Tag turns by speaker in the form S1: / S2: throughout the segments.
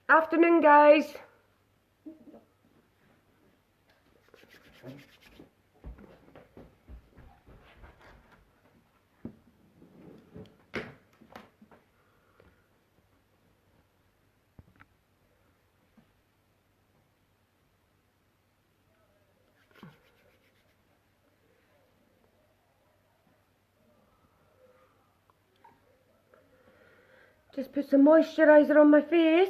S1: Afternoon, guys. Just put some moisturiser on my face.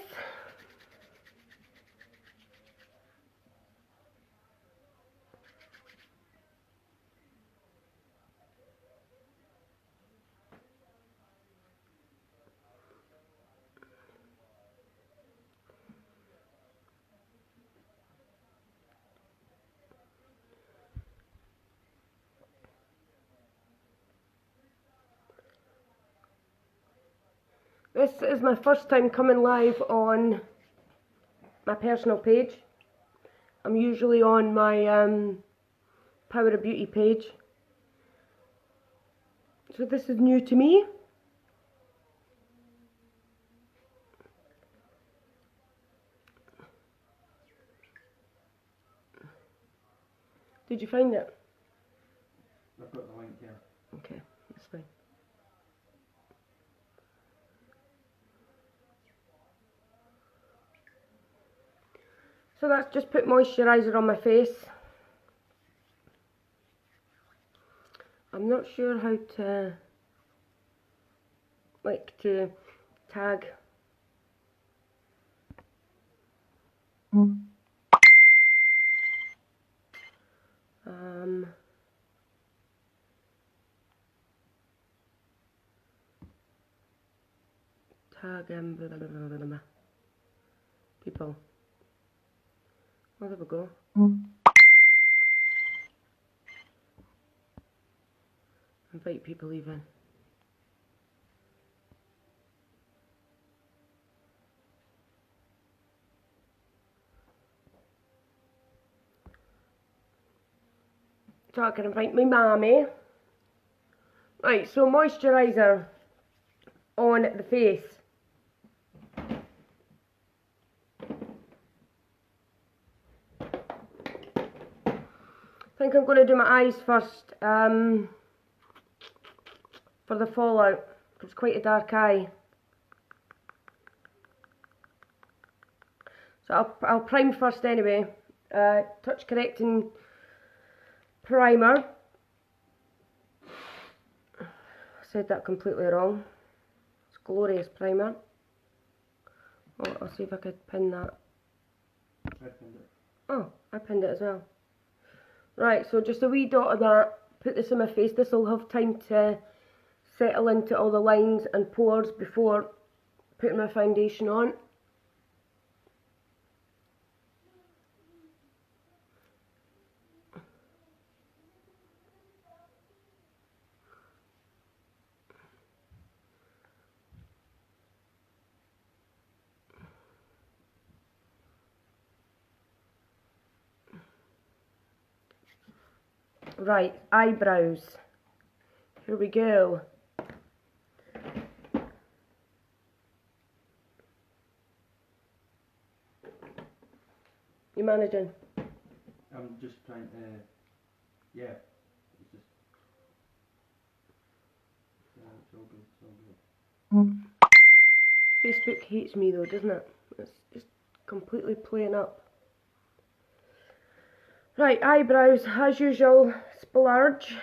S1: This is my first time coming live on my personal page. I'm usually on my Power of Beauty page. So this is new to me. Did you find it?
S2: I've got the link here.
S1: Okay, that's fine. So that's just put moisturiser on my face. I'm not sure how to tag. Tag blah, blah, blah, blah, blah. People. Well, there we go. Invite people even. So I can invite my mammy. Right, so moisturiser on the face. I think I'm going to do my eyes first for the fallout. It's quite a dark eye. So I'll prime first anyway. Touch correcting primer. I said that completely wrong. It's glorious primer. Oh, I'll see if I could pin that.
S2: I pinned it.
S1: Oh, I pinned it as well. Right, so just a wee dot of that. Put this on my face. This will have time to settle into all the lines and pores before putting my foundation on. Right, eyebrows. Here we go. You managing?
S2: I'm just trying to, yeah. It's just, it's all good, it's all good.
S1: Facebook hates me though, doesn't it? It's just completely playing up. Right, eyebrows, as usual, splurge.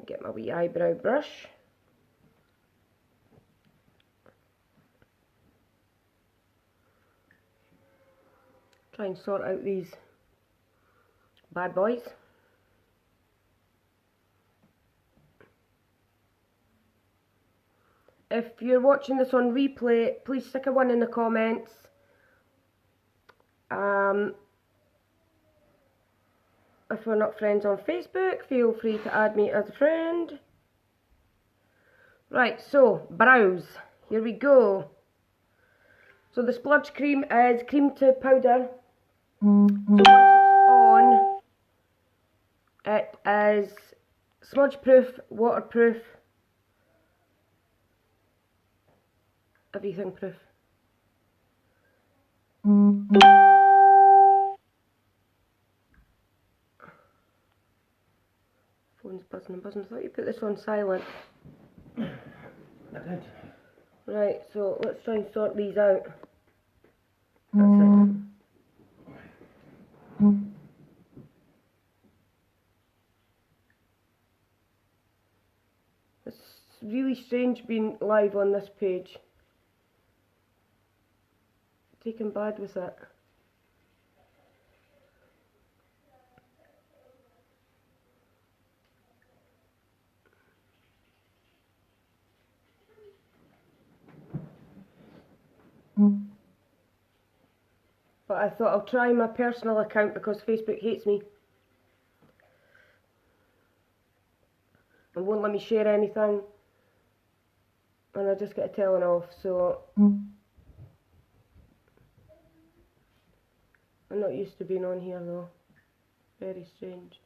S1: Get my wee eyebrow brush. Try and sort out these bad boys. If you're watching this on replay, please stick a 1 in the comments. If we're not friends on Facebook, feel free to add me as a friend. Right, so brows. Here we go. So the splurge cream is cream to powder. So once it's on, it is smudge proof, waterproof, everything proof. Phone's buzzing and buzzing. I thought you put this on silent.
S2: I did.
S1: Right, so let's try and sort these out. That's it. It's really strange being live on this page. Taken bad with it. But I thought I'll try my personal account because Facebook hates me and won't let me share anything, and I just get a telling off, so I'm not used to being on here though. Very strange.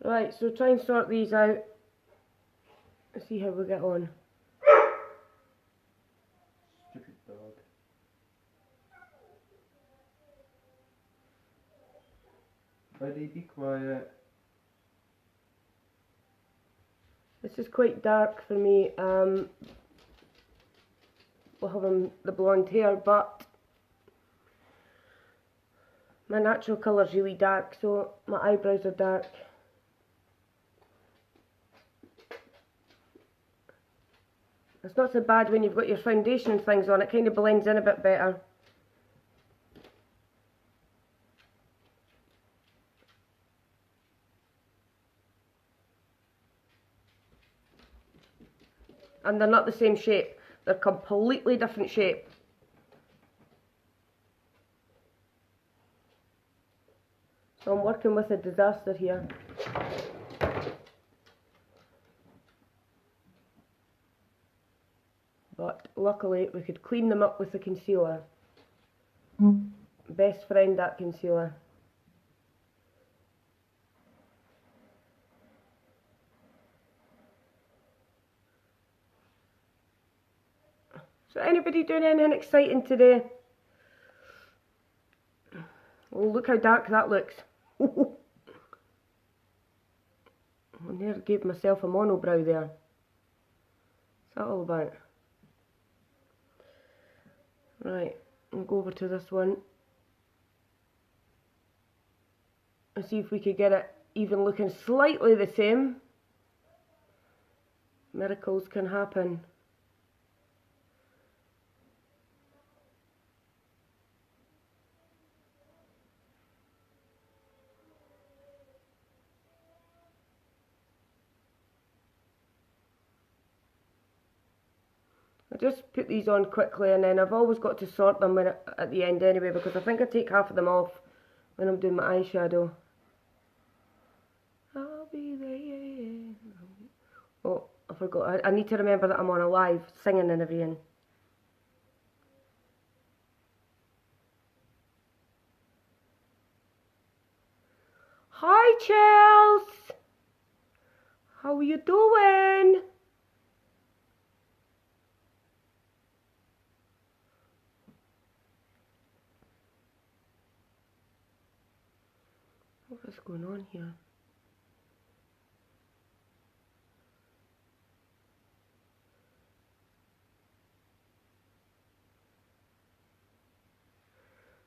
S1: Right, so try and sort these out and see how we get on.
S2: Stupid dog. Buddy, be quiet.
S1: This is quite dark for me, we'll have the blonde hair, but my natural colour is really dark, so my eyebrows are dark. It's not so bad when you've got your foundation and things on, it kind of blends in a bit better. And they're not the same shape, they're completely different shape. So I'm working with a disaster here. But luckily we could clean them up with the concealer. Best friend, that concealer. So anybody doing anything exciting today? Oh, look how dark that looks. I nearly gave myself a monobrow there. What's that all about? Right, I'll go over to this one and see if we could get it even looking slightly the same. Miracles can happen. I just put these on quickly, and then I've always got to sort them at the end anyway, because I think I take half of them off when I'm doing my eyeshadow. I'll be there. Oh, I forgot. I need to remember that I'm on a live, singing and everything. Hi, Chels! How are you doing? What's going on here?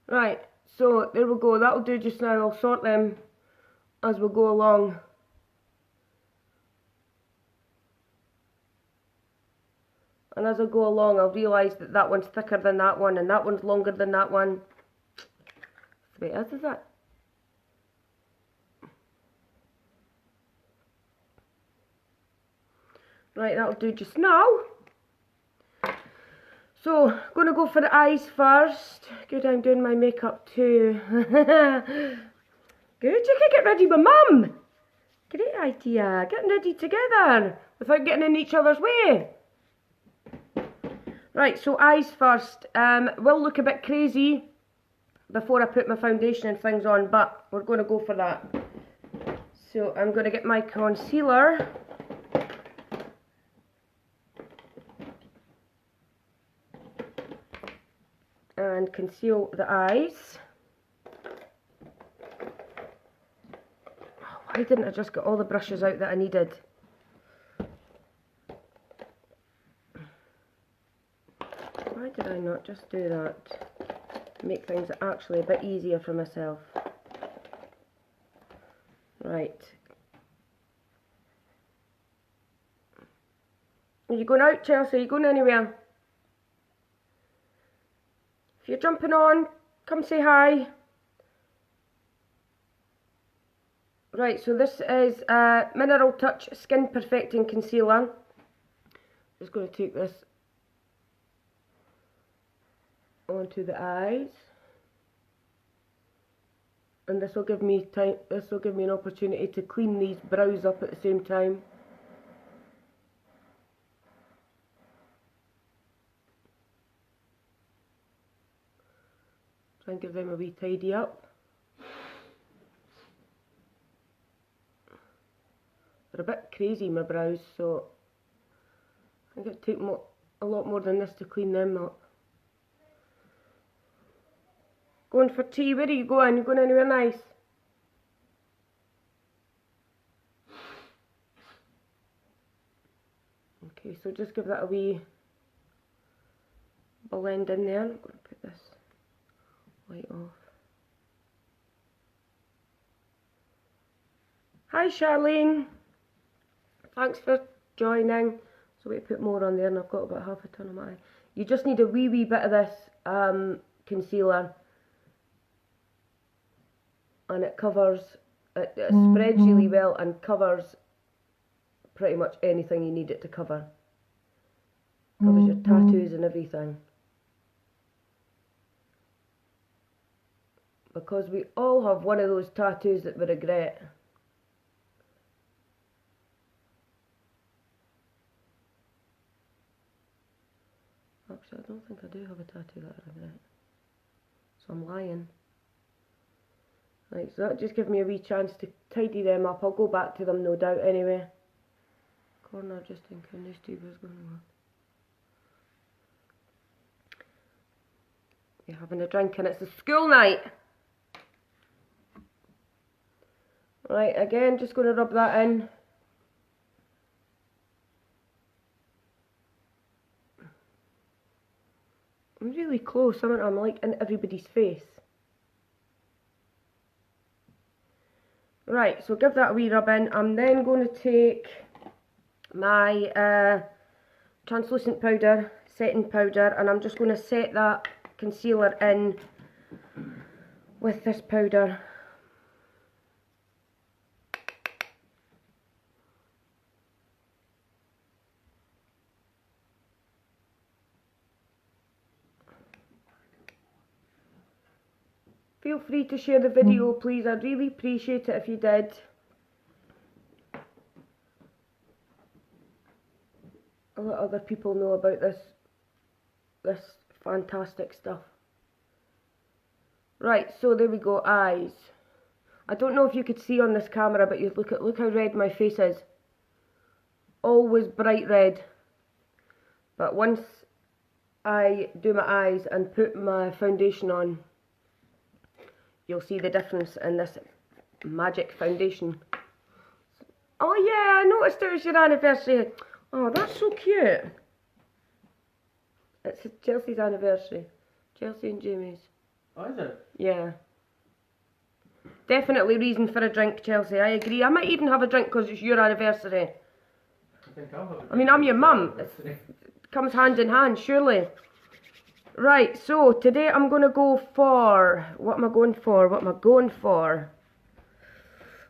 S1: Right, so there we go. That'll do just now. I'll sort them as we go along. And as I go along, I'll realise that that one's thicker than that one, and that one's longer than that one. That's the way it is it? Right, that'll do just now. So, going to go for the eyes first. Good, I'm doing my makeup too. Good, you can get ready with Mum. Great idea, getting ready together without getting in each other's way. Right, so eyes first. Will look a bit crazy before I put my foundation and things on, but we're going to go for that. So I'm going to get my concealer. and conceal the eyes. Oh, why didn't I just get all the brushes out that I needed? Why did I not just do that? Make things actually a bit easier for myself. Right. Are you going out, Chelsea? Are you going anywhere? If you're jumping on, come say hi. Right, so this is Mineral Touch Skin Perfecting Concealer. Just going to take this onto the eyes, and this will give me time. This will give me an opportunity to clean these brows up at the same time. Try and give them a wee tidy up. They're a bit crazy, my brows, so I think it'd take a lot more than this to clean them up. Going for tea? Where are you going? You going anywhere nice? Okay, so just give that a wee blend in there. I'm going to put this light off. Hi Charlene, thanks for joining. So we put more on there, and I've got about half a ton on my eye. You just need a wee bit of this concealer, and it covers, it spreads really well and covers pretty much anything you need it to cover. Covers your tattoos and everything. Because we all have one of those tattoos that we regret. Actually, I don't think I do have a tattoo that I regret. So I'm lying. Right, so that just gives me a wee chance to tidy them up. I'll go back to them no doubt anyway. Corner just thinking this tube is going on. You're having a drink and it's a school night. Right, again, just going to rub that in. I'm really close, aren't I? I'm like in everybody's face. Right, so give that a wee rub in. I'm then going to take my translucent powder, setting powder, and I'm just going to set that concealer in with this powder. Feel free to share the video, please. I'd really appreciate it if you did. I'll let other people know about this fantastic stuff. Right, so there we go, eyes. I don't know if you could see on this camera, but you look how red my face is. Always bright red. But once I do my eyes and put my foundation on, you'll see the difference in this magic foundation. Oh yeah, I noticed it was your anniversary. Oh, that's so cute. It's Chelsea's anniversary. Chelsea and Jamie's.
S2: Oh, is it?
S1: Yeah. Definitely reason for a drink, Chelsea. I agree. I might even have a drink because it's your anniversary.
S2: I think I'll have a drink.
S1: I mean, I'm your mum. It comes hand in hand, surely. Right, so today I'm going to go for, what am I going for? What am I going for?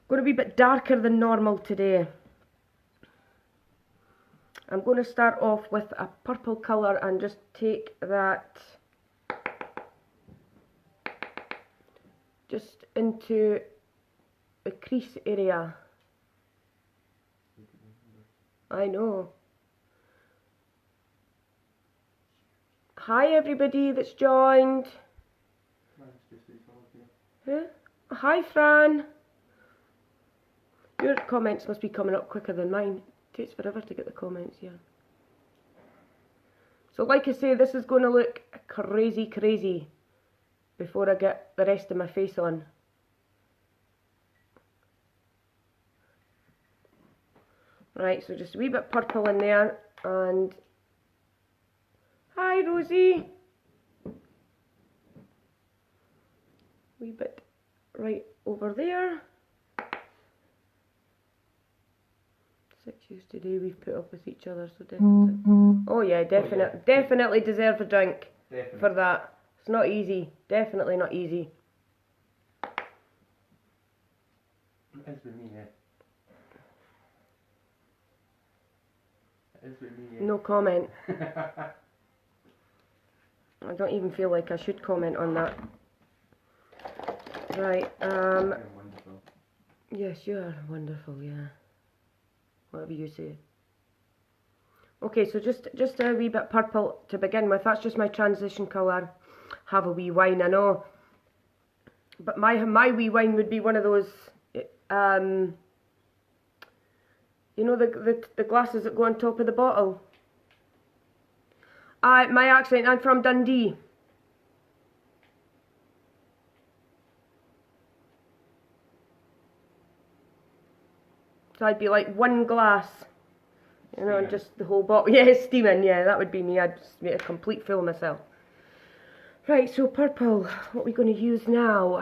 S1: Going to be a bit darker than normal today. I'm going to start off with a purple colour and just take that just into the crease area. I know. Hi everybody that's joined. Huh? Hi Fran. Your comments must be coming up quicker than mine. It takes forever to get the comments here. So like I say, this is going to look crazy, crazy before I get the rest of my face on. Right, so just a wee bit purple in there, and hi Rosie! Wee bit right over there. 6 years today we've put up with each other, so definitely. Oh yeah, definitely deserve a drink for that. It's not easy, definitely not easy.
S2: It is with me, yeah. It is with me, yeah.
S1: No comment. I don't even feel like I should comment on that. Right,
S2: You're wonderful.
S1: yes, you are wonderful, yeah. Whatever you say. Okay, so just a wee bit purple to begin with. That's just my transition colour. Have a wee wine, I know. But my wee wine would be one of those, you know, the glasses that go on top of the bottle. My accent, I'm from Dundee. So I'd be like one glass, you know, and just the whole bottle. Yeah, steaming, yeah, that would be me. I'd just make a complete fool of myself. Right, so purple, what are we going to use now?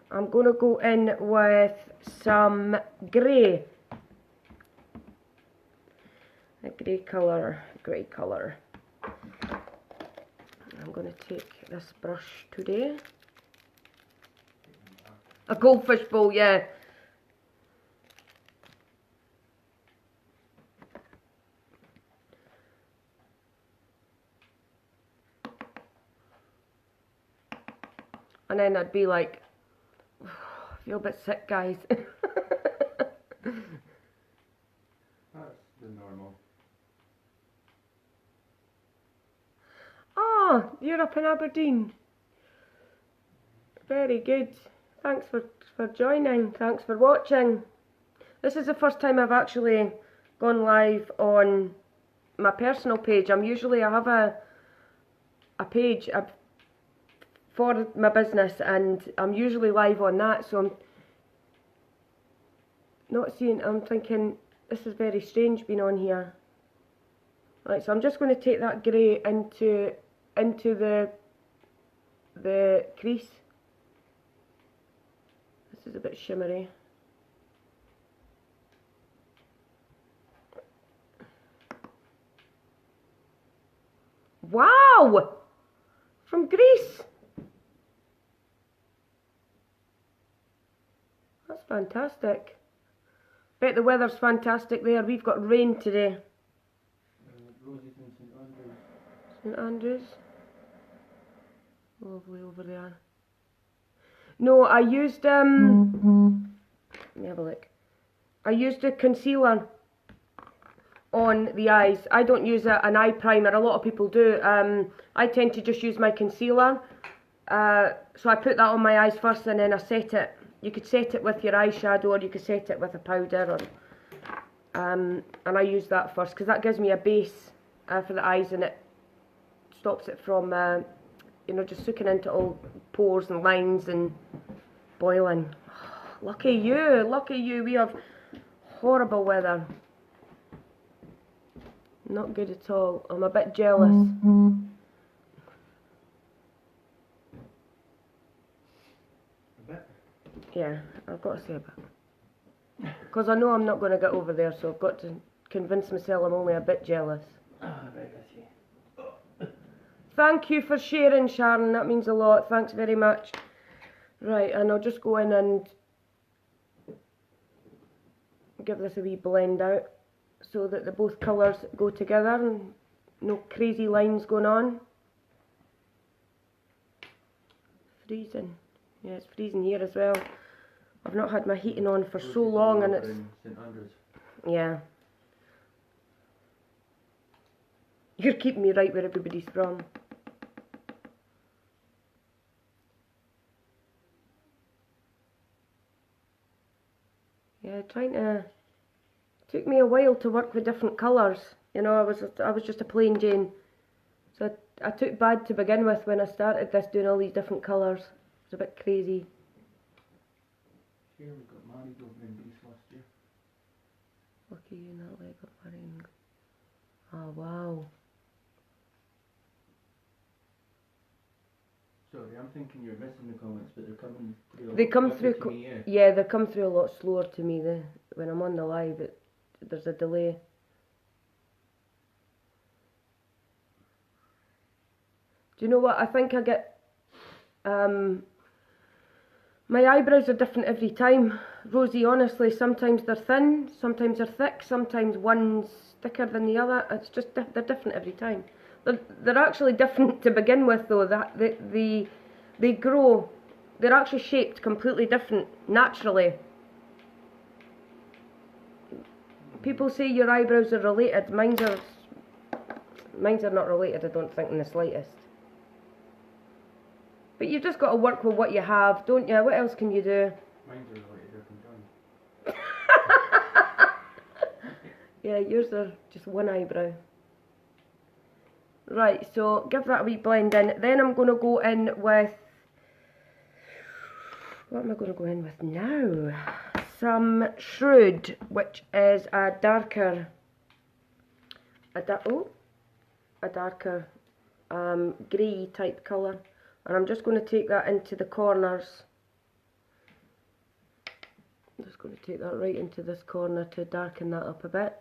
S1: I'm going to go in with some grey. A grey colour. I'm going to take this brush today. A goldfish bowl, yeah. And then I'd be like, I feel a bit sick, guys.
S2: That's the normal.
S1: Oh, you're up in Aberdeen. Very good. Thanks for joining. Thanks for watching. This is the first time I've actually gone live on my personal page. I have a page for my business, and I'm usually live on that, so I'm not seeing, I'm thinking this is very strange being on here. Right, so I'm just going to take that grey into the crease. This is a bit shimmery. Wow! From Greece! That's fantastic. Bet the weather's fantastic there. We've got rain today.
S2: Rosie's in St Andrews.
S1: St Andrews. Lovely over there. No, I used let me have a look. I used a concealer on the eyes. I don't use an eye primer. A lot of people do. I tend to just use my concealer. So I put that on my eyes first, and then I set it. You could set it with your eyeshadow, or you could set it with a powder, or and I use that first because that gives me a base for the eyes, and it stops it from you know, just soaking into all pores and lines and boiling. Lucky you. We have horrible weather. Not good at all. I'm a bit jealous.
S2: A bit?
S1: Yeah, I've got to say a bit. Because I know I'm not going to get over there, so I've got to convince myself I'm only a bit jealous.
S2: Ah, right, I see.
S1: Thank you for sharing, Sharon. That means a lot. Thanks very much. Right, and I'll just go in and give this a wee blend out so that the both colours go together and no crazy lines going on. Freezing. Yeah, it's freezing here as well. I've not had my heating on for so long, and it's...
S2: St Andrews.
S1: Yeah. You're keeping me right where everybody's from. Yeah, took me a while to work with different colours. You know, I was just a plain Jane So I took bad to begin with when I started this, doing all these different colours. It's a bit crazy.
S2: Shirley got married over in Greece last year.
S1: Lucky you, Natalie, got married. Oh, wow.
S2: Sorry, I'm thinking you're missing the comments, but they're coming through.
S1: They come through,
S2: to me, yeah.
S1: yeah, they come through a lot slower to me. When I'm on the live, there's a delay. Do you know what? I think I get, my eyebrows are different every time. Rosie, honestly, sometimes they're thin, sometimes they're thick, sometimes one's thicker than the other. It's just, they're different every time. They're actually different to begin with though. They grow, they're actually shaped completely different, naturally. People say your eyebrows are related. Mine's are not related, I don't think, in the slightest. But you've just got to work with what you have, don't you? What else can you do?
S2: Mine's are related, I can
S1: Yeah, yours are just one eyebrow. Right, so give that a wee blend in. Then I'm going to go in with... What am I going to go in with now? Some Shrewd, which is a darker... A darker grey type colour. And I'm just going to take that into the corners. I'm just going to take that right into this corner to darken that up a bit.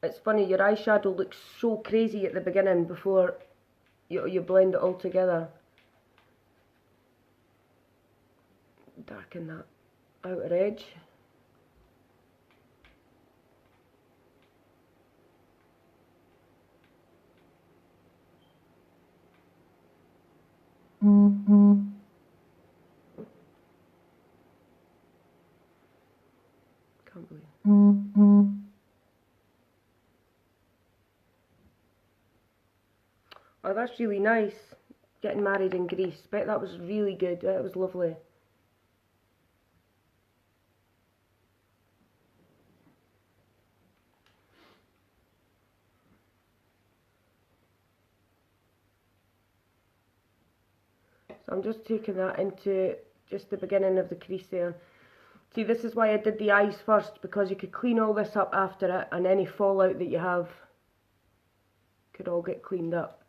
S1: It's funny, your eyeshadow looks so crazy at the beginning before you blend it all together. Darken that outer edge. Can't believe. Oh, that's really nice. Getting married in Greece. Bet that was really good. That was lovely. So I'm just taking that into just the beginning of the crease there. See, this is why I did the eyes first, because you could clean all this up after it, and any fallout that you have could all get cleaned up.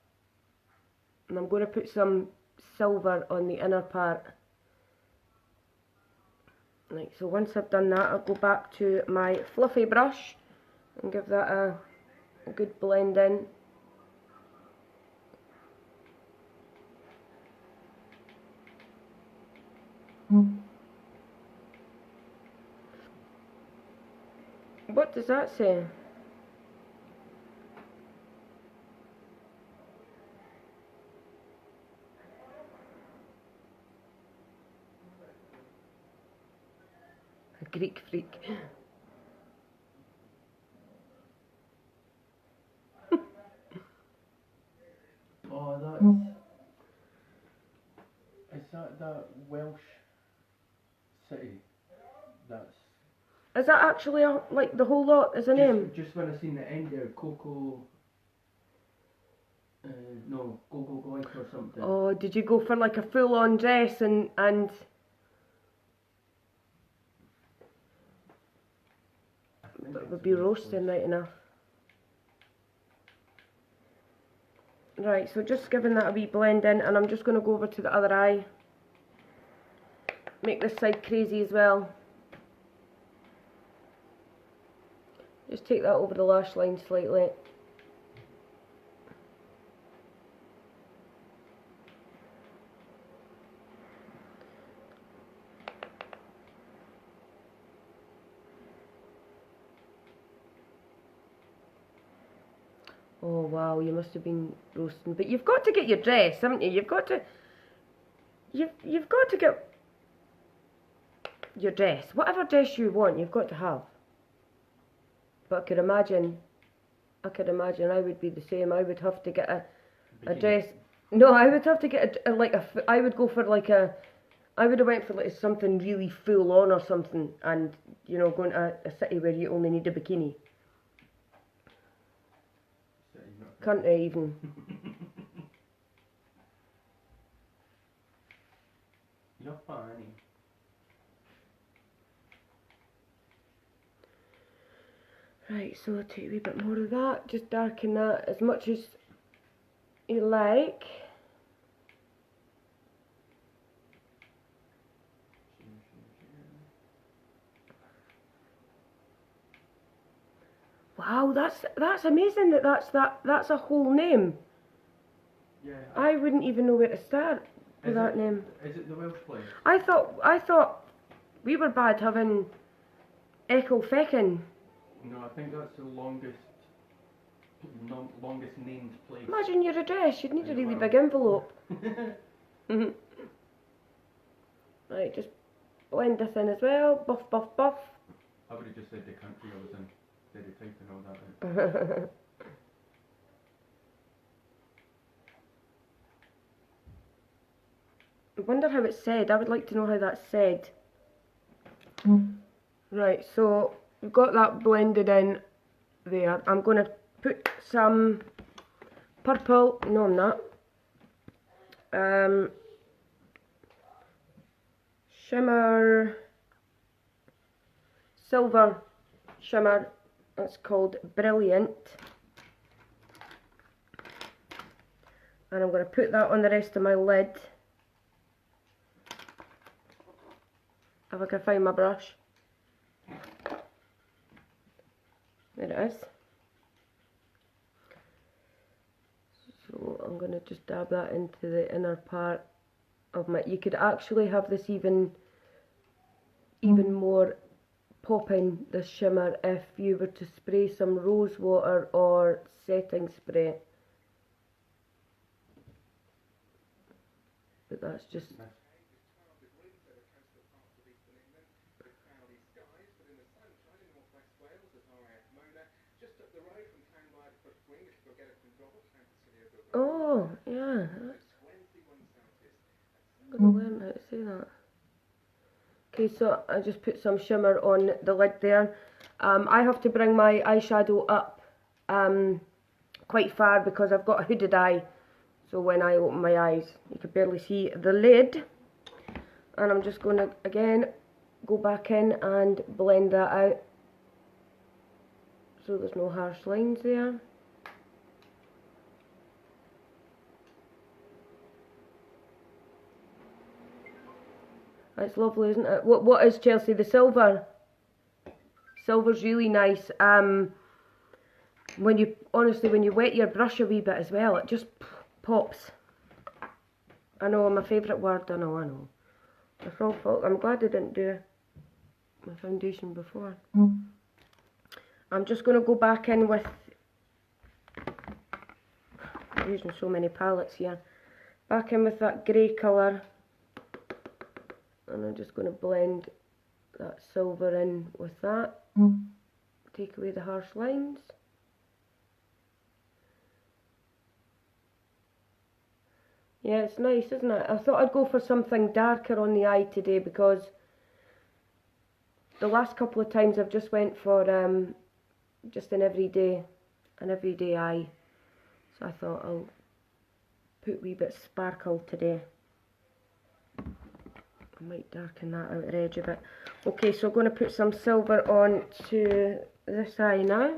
S1: And I'm going to put some silver on the inner part. Right, so once I've done that, I'll go back to my fluffy brush and give that a good blend in. What does that say? A Greek freak.
S2: Oh, is that Welsh city?
S1: Is that actually like the whole lot is a name?
S2: Just when I seen the end there, Coco. No, Go Goik or something.
S1: Oh, did you go for like a full-on dress and? It would be roasting right enough. Right, so just giving that a wee blend in, and I'm just going to go over to the other eye. Make this side crazy as well. Just take that over the lash line slightly. Oh wow, you must have been roasting. But you've got to get your dress, haven't you? You've got to get your dress. Whatever dress you want, you've got to have. But I could imagine I would be the same. I would have to get a dress. No, I would have to get I would go for like a, I would have went for like something really full on or something, and you know, going to a city where you only need a bikini. country even.
S2: You're funny.
S1: Right, so I'll take a wee bit more of that, just darken that as much as you like. Wow, that's amazing that's a whole name.
S2: Yeah.
S1: I wouldn't even know where to start with that name.
S2: Is it the Welsh place?
S1: I thought we were bad having Echo Feckin.
S2: No, I think that's the longest named place.
S1: Imagine your address, you'd need a really
S2: Wow.
S1: big envelope. Right, just blend this in as well. Buff, buff, buff.
S2: I would have just said the country I was in, instead of typing all that out.
S1: I wonder how it's said. I would like to know how that's said. Right, so we've got that blended in there. I'm going to put some purple, no I'm not, shimmer, silver shimmer, that's called Brilliant. And I'm going to put that on the rest of my lid. If I can find my brush. There it is. So I'm going to just dab that into the inner part of my... You could actually have this even more popping, this shimmer, if you were to spray some rose water or setting spray. But that's just... Oh, yeah. I'm going to learn how to say that. Okay, so I just put some shimmer on the lid there. I have to bring my eyeshadow up quite far because I've got a hooded eye. So when I open my eyes, you can barely see the lid. And I'm just going to, again, go back in and blend that out. So there's no harsh lines there. That's lovely, isn't it? What is Chelsea? The silver? Silver's really nice. When you wet your brush a wee bit as well, it just pops. I know, my favourite word. I know. It's all fault. I'm glad I didn't do my foundation before. I'm just going to go back in with... I'm using so many palettes here. Back in with that grey colour. And I'm just going to blend that silver in with that. Take away the harsh lines. Yeah, it's nice, isn't it? I thought I'd go for something darker on the eye today because the last couple of times I've just went for just an everyday eye. So I thought I'll put a wee bit sparkle today. I might darken that out the edge a bit. Okay, so I'm going to put some silver on to this eye now.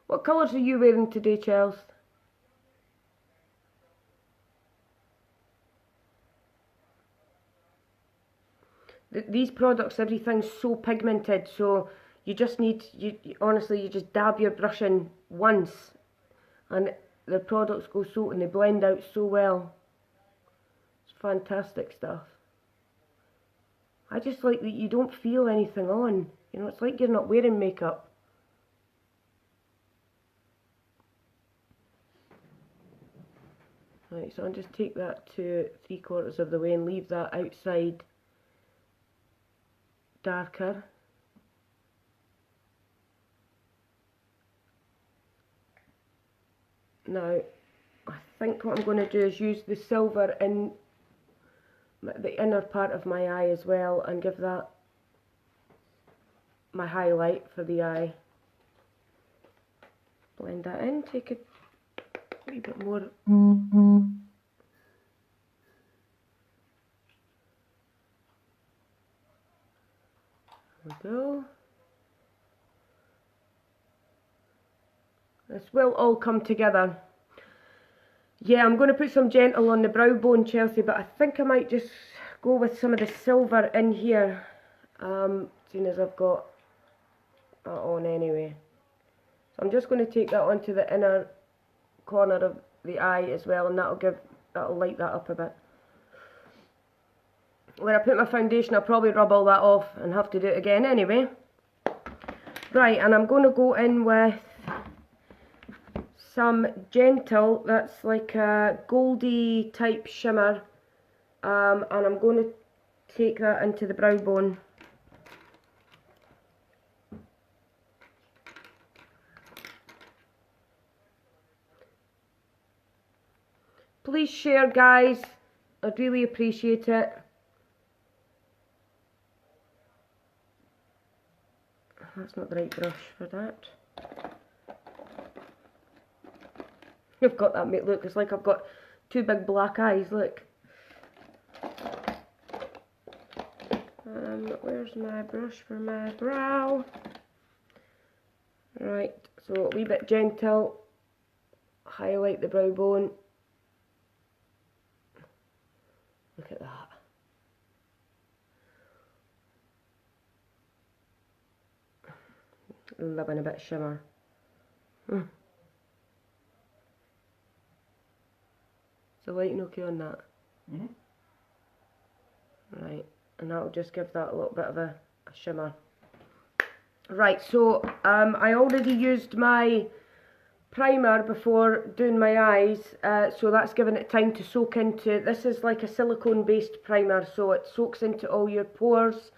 S1: What colours are you wearing today, Chels? These products, everything's so pigmented, so you just need, honestly, you just dab your brush in once and the products go so, and they blend out so well. It's fantastic stuff. I just like that you don't feel anything on. You know, it's like you're not wearing makeup. Right, so I'll just take that to 3/4 of the way and leave that outside darker. Now, I think what I'm going to do is use the silver in the inner part of my eye as well and give that my highlight for the eye. Blend that in, take a wee bit more. There we go. This will all come together. Yeah, I'm going to put some gentle on the brow bone, Chelsea, but I think I might just go with some of the silver in here, seeing as I've got that on anyway. So I'm just going to take that onto the inner corner of the eye as well, and that'll light that up a bit. When I put my foundation, I'll probably rub all that off and have to do it again anyway. Right, and I'm going to go in with some gentle, that's like a goldy type shimmer, and I'm going to take that into the brow bone. Please share, guys, I'd really appreciate it. That's not the right brush for that. I've got that, mate, look, it's like I've got two big black eyes, look. Where's my brush for my brow? Right, so a wee bit gentle, highlight the brow bone. Look at that. Loving a bit of shimmer. Is the lighting okay on that? Right, and that'll just give that a little bit of a shimmer. Right, so I already used my primer before doing my eyes, so that's given it time to soak into. This is like a silicone based primer, so it soaks into all your pores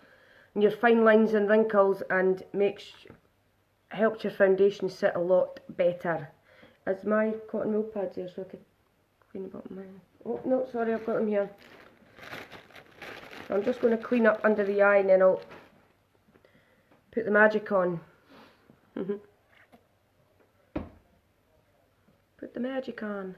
S1: and your fine lines and wrinkles, and helps your foundation sit a lot better. As my cotton wool pads here, so I can clean the bottom of mine. Oh no, sorry, I've got them here. So I'm just going to clean up under the eye, and then I'll put the magic on. Put the magic on.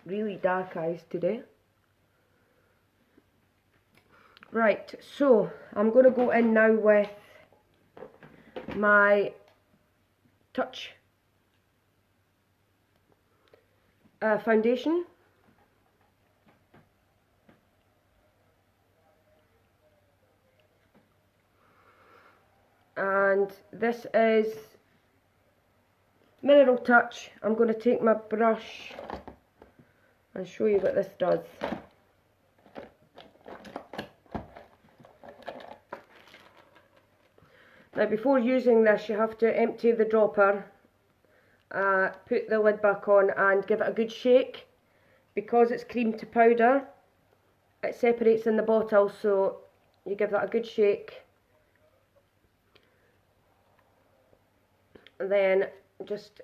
S1: Really dark eyes today. Right, so I'm going to go in now with my Touch foundation. And this is Mineral Touch. I'm going to take my brush and show you what this does. Now before using this, you have to empty the dropper, put the lid back on and give it a good shake. Because it's cream to powder, it separates in the bottle, so you give that a good shake. And then just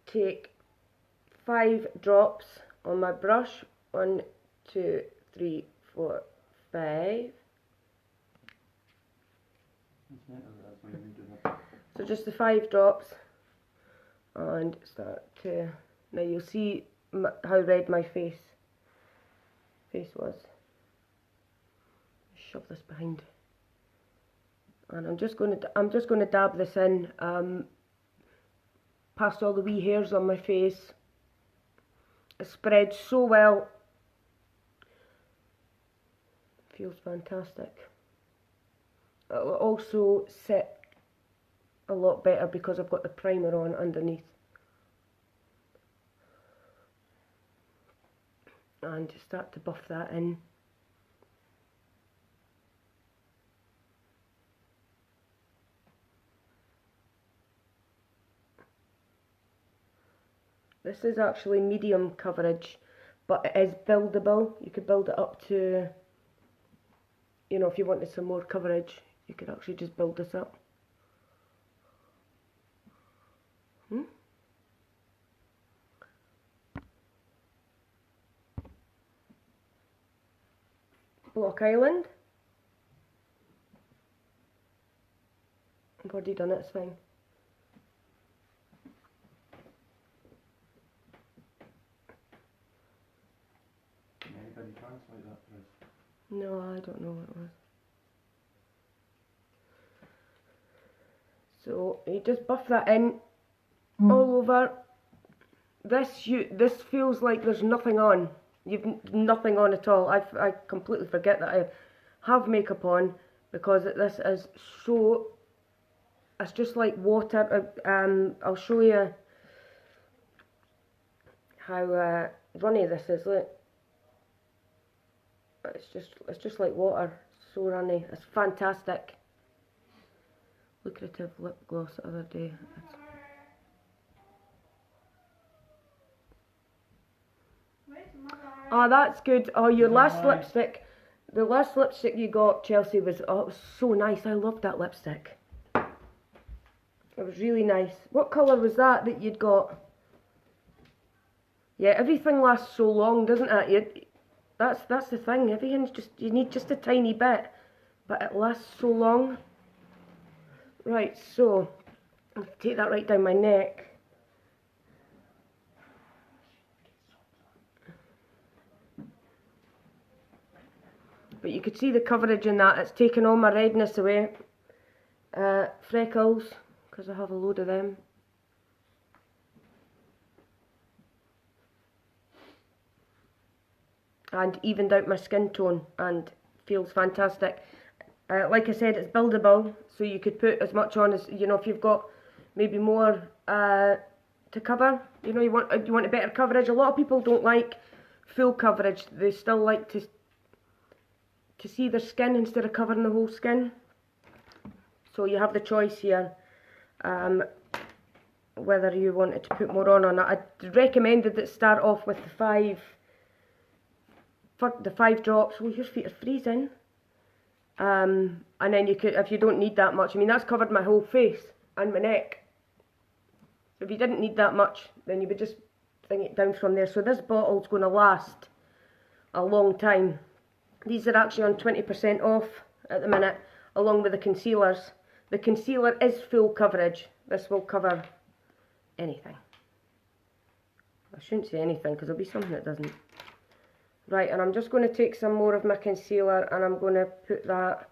S1: take 5 drops on my brush. 1, 2, 3, 4, 5. So just the 5 drops, and start to, now you'll see how red my face was. Shove this behind, and I'm just going to dab this in past all the wee hairs on my face. It spreads so well, feels fantastic. It will also sit a lot better because I've got the primer on underneath. And just start to buff that in. This is actually medium coverage, but it is buildable. You could build it up to, you know, if you wanted some more coverage, you could actually just build this up. Block Island. I've already done it, it's fine.
S2: Can anybody translate that for us?
S1: No, I don't know what it was. So you just buff that in all over. This feels like there's nothing on. You've nothing on at all. I completely forget that I have makeup on because this is so. It's just like water. I'll show you how runny this is. Look, it's just like water. So runny. It's fantastic. Lucrative lip gloss the other day. Oh, that's good. Oh, your last lipstick, the last lipstick you got, Chelsea, was, oh, it was so nice. I loved that lipstick. It was really nice. What colour was that you'd got? Yeah, everything lasts so long, doesn't it? That's the thing. Everything's just, you need just a tiny bit, but it lasts so long. Right, so I'll take that right down my neck. But you could see the coverage in that. It's taken all my redness away. Freckles, because I have a load of them. And evened out my skin tone and feels fantastic. Like I said, it's buildable, so you could put as much on as, you know, if you've got maybe more to cover, you know, you want a better coverage. A lot of people don't like full coverage. They still like to see their skin instead of covering the whole skin. So you have the choice here, whether you wanted to put more on or not. I recommended that start off with the five drops. Well, your feet are freezing. And then you could, if you don't need that much, I mean, that's covered my whole face and my neck. So if you didn't need that much, then you would just bring it down from there. So this bottle's going to last a long time. These are actually on 20% off at the minute, along with the concealers. The concealer is full coverage. This will cover anything. I shouldn't say anything because there'll be something that doesn't. Right, and I'm just going to take some more of my concealer and I'm going to put that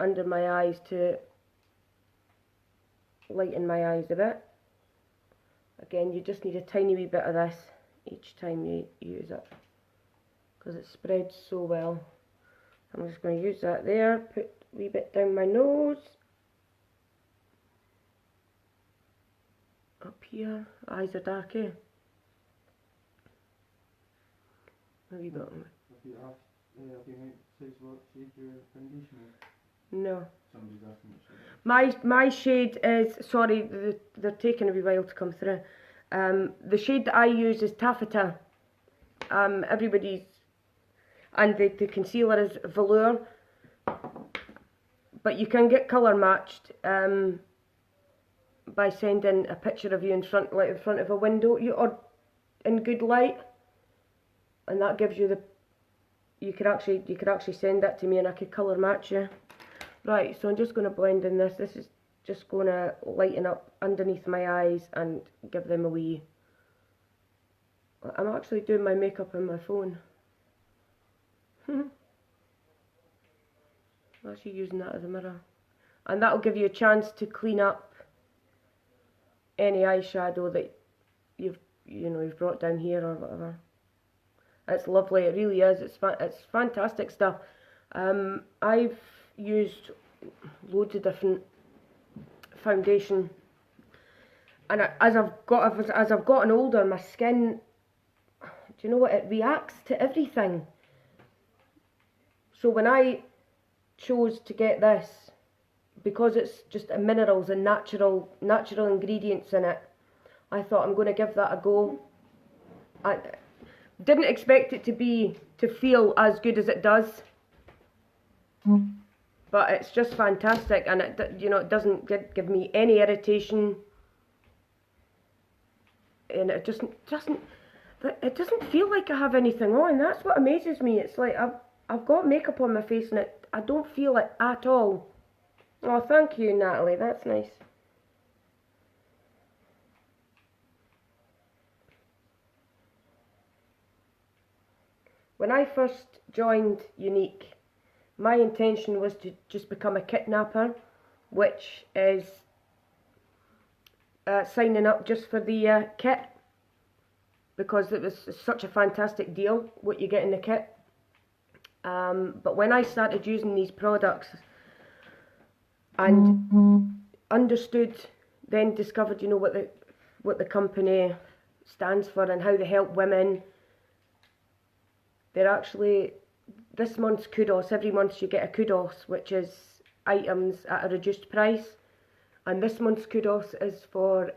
S1: under my eyes to lighten my eyes a bit. Again, you just need a tiny wee bit of this each time you use it, because it spreads so well. I'm just going to use that there, put a wee bit down my nose, up here. Eyes are dark, eh? A wee bit.
S2: Have you said what shade your foundation is?
S1: No.
S2: Somebody's asking what shade.
S1: My shade is, sorry, they're taking a wee while to come through. The shade that I use is Taffeta. Everybody's, and the concealer is Velour, but you can get colour matched by sending a picture of you in front of a window, or in good light, and that gives you the. You could actually send that to me and I could colour match you. Right, so I'm just going to blend in this. This is just going to lighten up underneath my eyes and give them a wee. I'm actually doing my makeup on my phone. I'm actually using that as a mirror. And that'll give you a chance to clean up any eyeshadow that you've brought down here or whatever. It's lovely, it really is. It's fantastic stuff. I've used loads of different foundation, and as I've gotten older, my skin, do you know what, it reacts to everything. So when I chose to get this, because it's just minerals and natural ingredients in it, I thought I'm going to give that a go. I didn't expect it to feel as good as it does, but it's just fantastic, and it doesn't give me any irritation, and it doesn't feel like I have anything on. That's what amazes me. It's like I've got makeup on my face and I don't feel it at all. Oh, thank you, Natalie. That's nice. When I first joined Younique, my intention was to just become a kitnapper, which is signing up just for the kit, because it was such a fantastic deal what you get in the kit. But when I started using these products and understood, then discovered, you know, what the company stands for and how they help women, they're actually, this month's kudos, every month you get a kudos, which is items at a reduced price. And this month's kudos is for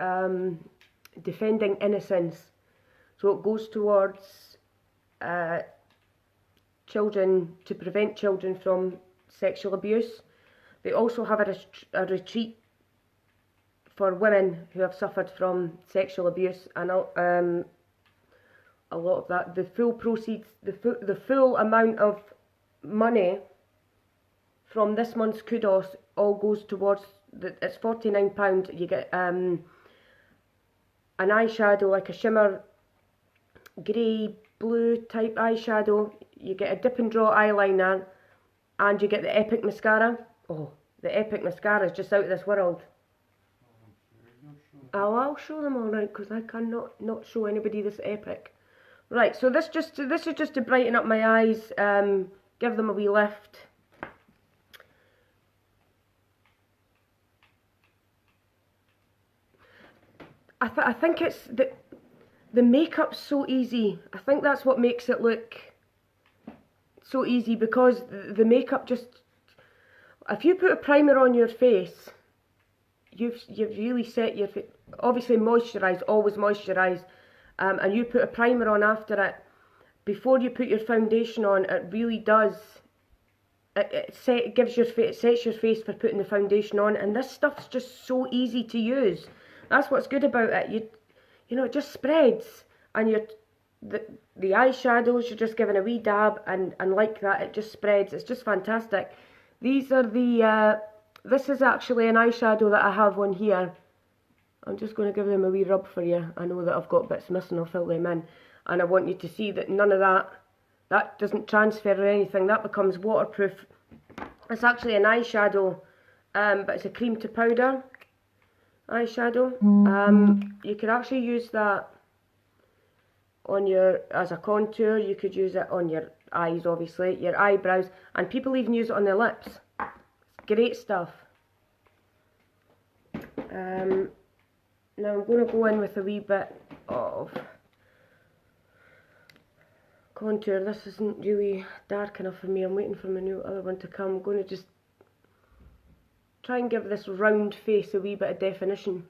S1: defending innocence. So it goes towards children, to prevent children from sexual abuse. They also have a retreat for women who have suffered from sexual abuse, and a lot of that, the full proceeds, the full amount of money from this month's kudos all goes towards, it's £49. You get an eyeshadow, like a shimmer grey blue type eyeshadow. You get a dip and draw eyeliner, and you get the Epic mascara. Oh, the Epic mascara is just out of this world. Oh, I'll show them all right, because I cannot not show anybody this Epic. Right, so this is just to brighten up my eyes, give them a wee lift. I think it's the makeup's so easy. I think that's what makes it look so easy, because the makeup just, if you put a primer on your face, you've really set your face. Obviously moisturise, always moisturise, and you put a primer on after it, before you put your foundation on, it really does, gives your face, sets your face for putting the foundation on. And this stuff's just so easy to use. That's what's good about it. You know, it just spreads, and the eyeshadows, you're just giving a wee dab, and like that, it just spreads. It's just fantastic. These are the this is actually an eyeshadow that I have on here. I'm just going to give them a wee rub for you. I know that I've got bits missing, I'll fill them in. And I want you to see that none of that doesn't transfer or anything. That becomes waterproof. It's actually an eyeshadow, but it's a cream to powder eyeshadow. You could actually use that on as a contour. You could use it on your eyes, obviously, your eyebrows, and people even use it on their lips. It's great stuff. Now I'm going to go in with a wee bit of contour. This isn't really dark enough for me. I'm waiting for my new other one to come. I'm going to just try and give this round face a wee bit of definition.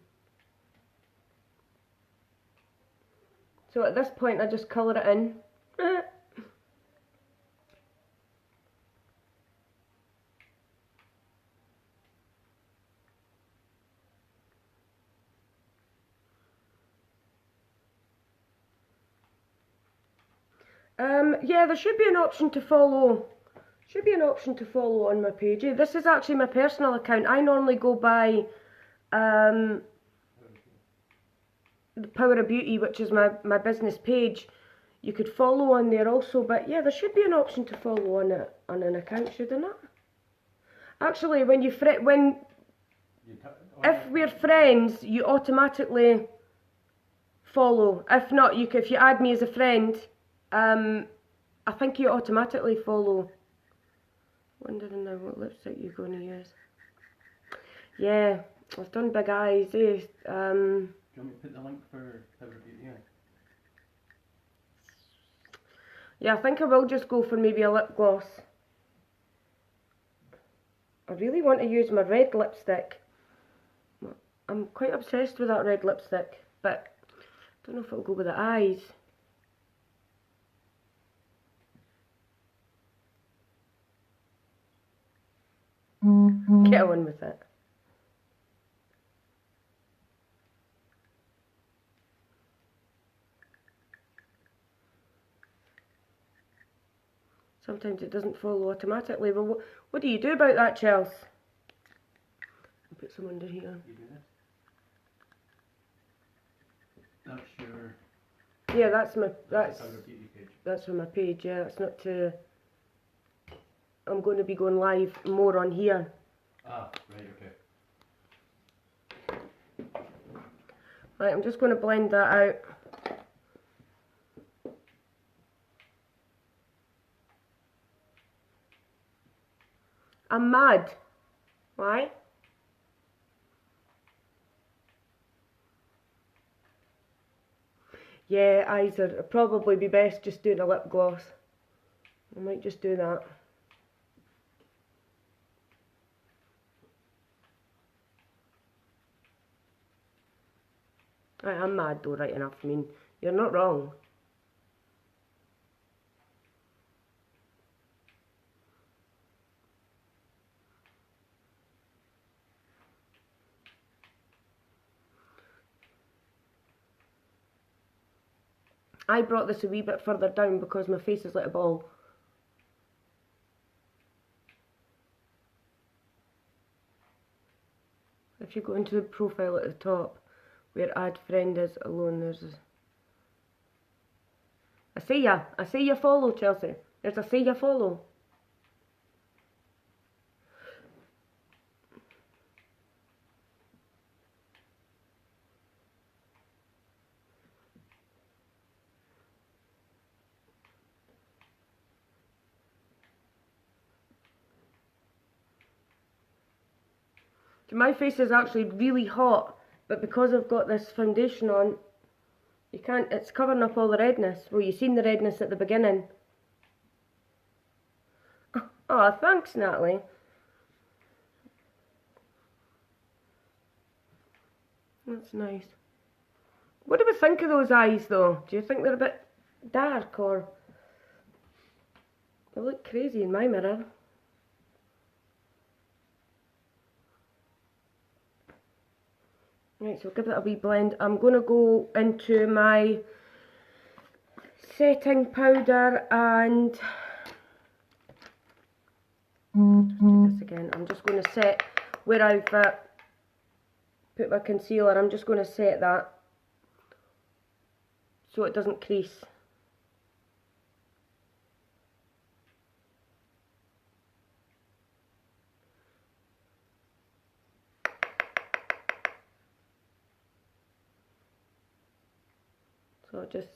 S1: So at this point I just colour it in. Yeah, there should be an option to follow. Should be an option to follow on my page. This is actually my personal account. I normally go by the Power of Beauty, which is my business page. You could follow on there also, but yeah, there should be an option to follow on an account, should there not? Actually, if we're friends, you automatically follow. If not, if you add me as a friend, I think you automatically follow. Wondering now what lipstick you're going to use. Yeah, I've done big eyes, eh?
S2: Do you want me to put the link for Power of Beauty in?
S1: Yeah, I think I will just go for maybe a lip gloss. I really want to use my red lipstick. I'm quite obsessed with that red lipstick, but I don't know if it'll go with the eyes. Get on with it. Sometimes it doesn't follow automatically. Well, what do you do about that, Chels? I'll put some under here.
S2: You do this. That's your
S1: Yeah, that's my
S2: Powder Beauty page.
S1: that's for my page. Yeah, that's not to. I'm going to be going live more on here.
S2: Ah, right, okay.
S1: Right, I'm just going to blend that out. I'm mad. Why? Yeah, eyes are probably be best just doing a lip gloss. I might just do that. Right, I'm mad though, right enough. I mean, you're not wrong. I brought this a wee bit further down because my face is like a ball. If you go into the profile at the top, where add friend is alone, there's a... I see you follow, Chelsea. There's a see you follow. My face is actually really hot, but because I've got this foundation on, you can't, it's covering up all the redness. Well, you've seen the redness at the beginning. Oh, thanks, Natalie. That's nice. What do we think of those eyes, though? Do you think they're a bit dark, or... They look crazy in my mirror. Right, so give it a wee blend. I'm going to go into my setting powder and... Let's do this again. I'm just going to set where I've put my concealer. I'm just going to set that so it doesn't crease. So just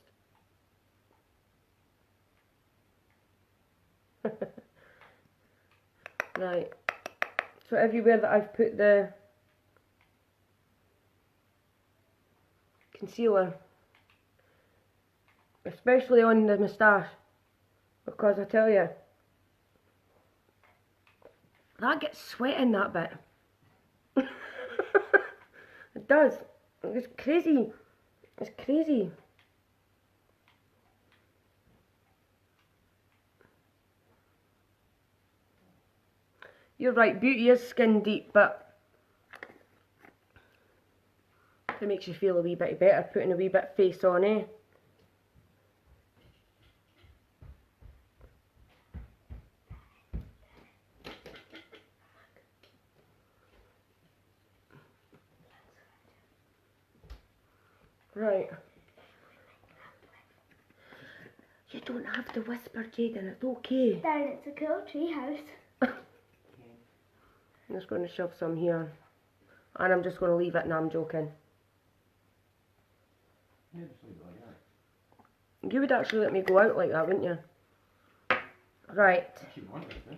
S1: right. So everywhere that I've put the concealer, especially on the moustache, because I tell you, that gets sweating that bit. It does. It's crazy. It's crazy. You're right, beauty is skin deep, but it makes you feel a wee bit better putting a wee bit of face on, eh? Right. You don't have to whisper, Jaden, it's okay.
S3: Darren, it's a cool treehouse.
S1: I'm just going to shove some here. And I'm just going to leave it, and I'm joking.
S2: Yeah, just leave it like that.
S1: You would actually let me go out like that, wouldn't you? Right.
S2: If you want it, eh?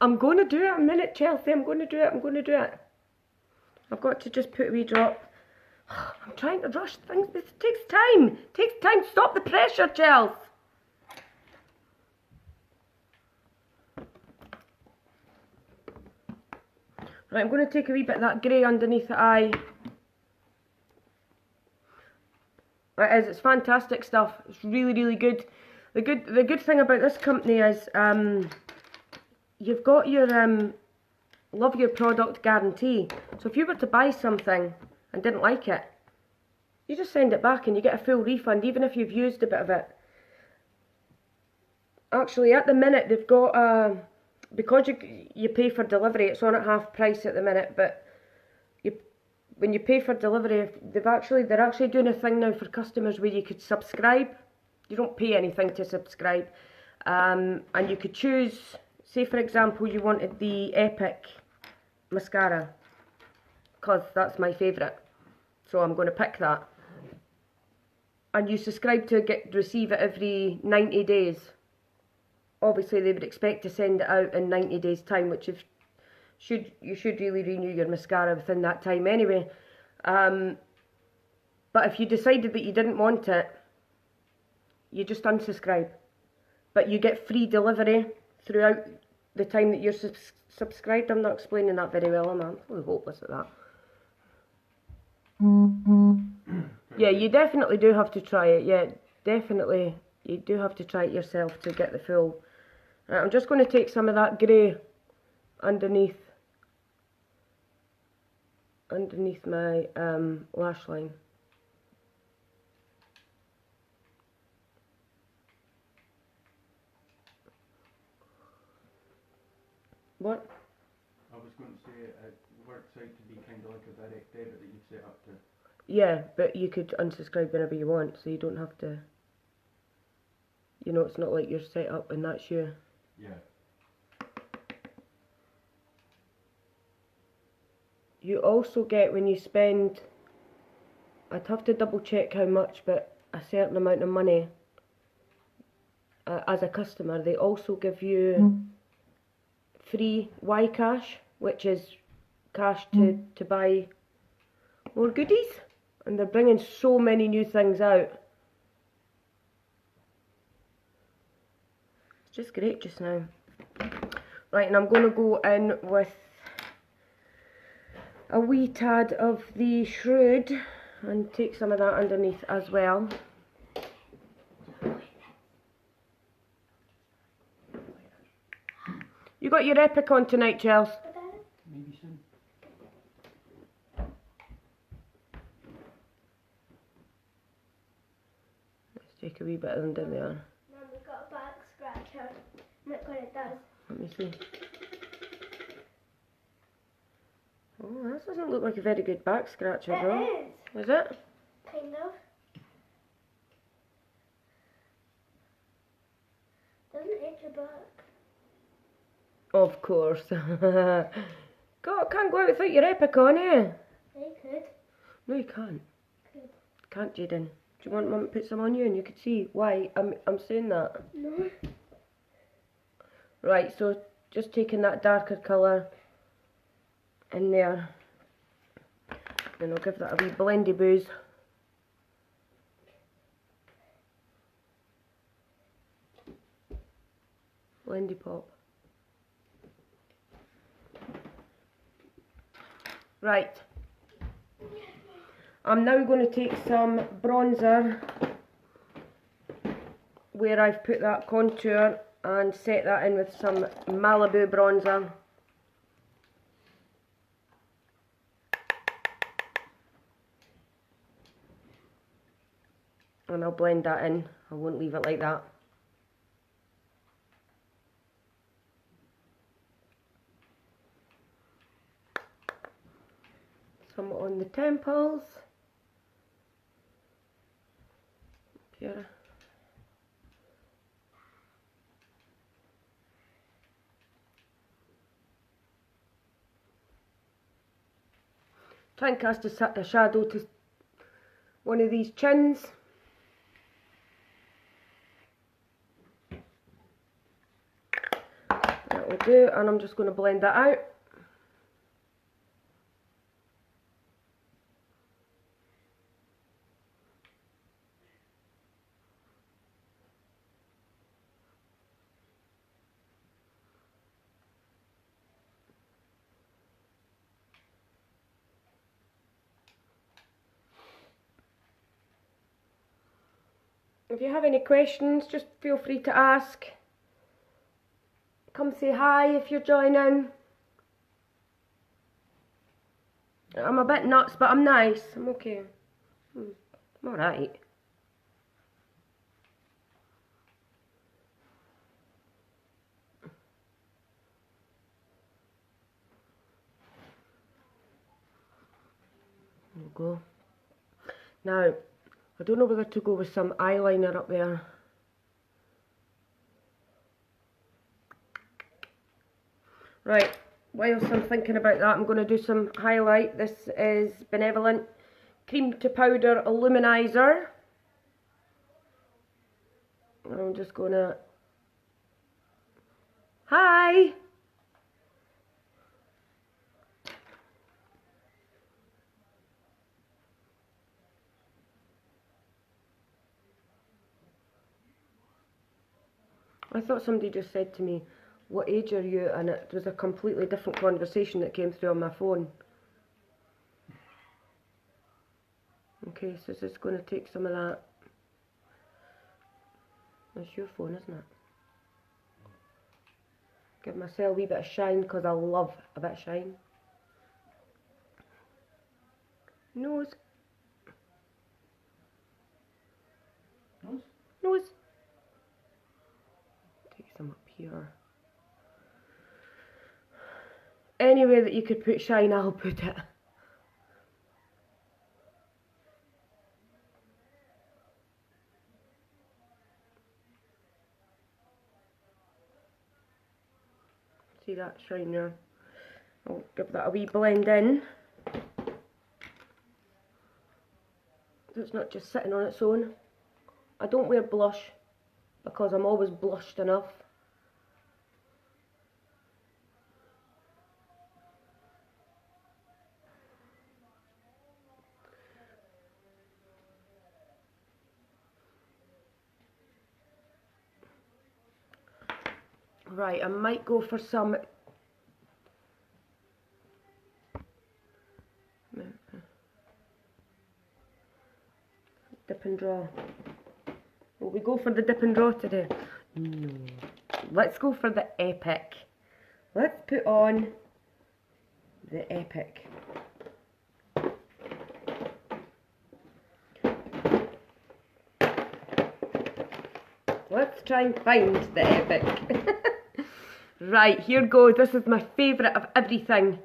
S1: I'm going to do it in a minute, Chelsea. I'm going to do it. I'm going to do it. I've got to just put a wee drop. I'm trying to rush things. This takes time. It takes time. Stop the pressure, Chelsea. Right, I'm going to take a wee bit of that grey underneath the eye. It is. It's fantastic stuff. It's really, really good. The good thing about this company is you've got your love your product guarantee. So if you were to buy something and didn't like it, you just send it back and you get a full refund, even if you've used a bit of it. Actually, at the minute they've got because you pay for delivery, it's on at half price at the minute. But when you pay for delivery, they're actually doing a thing now for customers where you could subscribe. You don't pay anything to subscribe, and you could choose. Say for example, you wanted the Epic mascara, because that's my favourite, so I'm going to pick that. And you subscribe to receive it every 90 days. Obviously they would expect to send it out in 90 days time, which you should really renew your mascara within that time anyway. But if you decided that you didn't want it, you just unsubscribe. But you get free delivery throughout the time that you're subscribed. I'm not explaining that very well, am I? I'm really hopeless at that. Yeah, you definitely do have to try it. Yeah, definitely. You do have to try it yourself to get the full. Right, I'm just going to take some of that grey underneath my lash line. What?
S2: I was going to say it works out to be kind of like a direct debit that you've set up to.
S1: Yeah, but you could unsubscribe whenever you want, so you don't have to. You know, it's not like you're set up and that's you.
S2: Yeah.
S1: You also get, when you spend, I'd have to double check how much, but a certain amount of money as a customer, they also give you free Y-Cash, which is cash to buy more goodies. And they're bringing so many new things out. It's just great just now. Right, and I'm going to go in with a wee tad of the Shroud and take some of that underneath as well. You got your Epic on tonight, Chels?
S2: Maybe soon.
S1: Let's take a wee bit under there.
S3: Mum, we've got a back scratcher. Look what it does.
S1: Let me see. Oh, that doesn't look like a very good back scratcher though.
S3: It is.
S1: Is it?
S3: Kind of. Doesn't itch your back.
S1: Of course. God, can't go out without your Epic on, eh?
S3: They could.
S1: No, you can't.
S3: Could.
S1: Can't, Jaden? Do you want Mum to put some on you and you could see why I'm saying that?
S3: No.
S1: Right, so just taking that darker colour in there. Then I'll give that a wee blendy booze. Blendy pop. Right. I'm now going to take some bronzer where I've put that contour and set that in with some Malibu bronzer. And I'll blend that in. I won't leave it like that. Some on the temples. Here. Try and cast a shadow to one of these chins. That will do, and I'm just going to blend that out. If you have any questions, just feel free to ask. Come say hi if you're joining. I'm a bit nuts, but I'm nice. I'm okay. I'm alright. go. Now, I don't know whether to go with some eyeliner up there. Right, whilst I'm thinking about that, I'm going to do some highlight. This is Benevolent Cream to Powder Illuminizer. I'm just going to... Hi! I thought somebody just said to me, what age are you? And it was a completely different conversation that came through on my phone. Okay, so this is going to take some of that. That's your phone, isn't it? Give myself a wee bit of shine because I love a bit of shine. Nose.
S2: Nose?
S1: Nose. Take some up here. Anywhere that you could put shine, I'll put it. See that shine there? I'll give that a wee blend in. So it's not just sitting on its own. I don't wear blush because I'm always blushed enough. Right, I might go for some dip and draw. Will we go for the dip and draw today? No. Let's go for the Epic. Let's put on the Epic. Let's try and find the Epic. Right, here goes. This is my favourite of everything,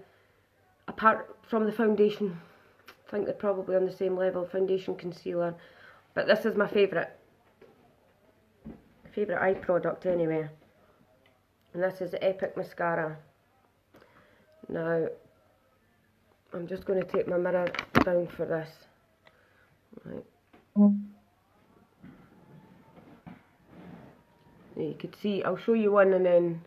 S1: apart from the foundation. I think they're probably on the same level, foundation, concealer. But this is my favourite eye product anyway. And this is the Epic Mascara. Now, I'm just going to take my mirror down for this. Right. You could see, I'll show you one and then...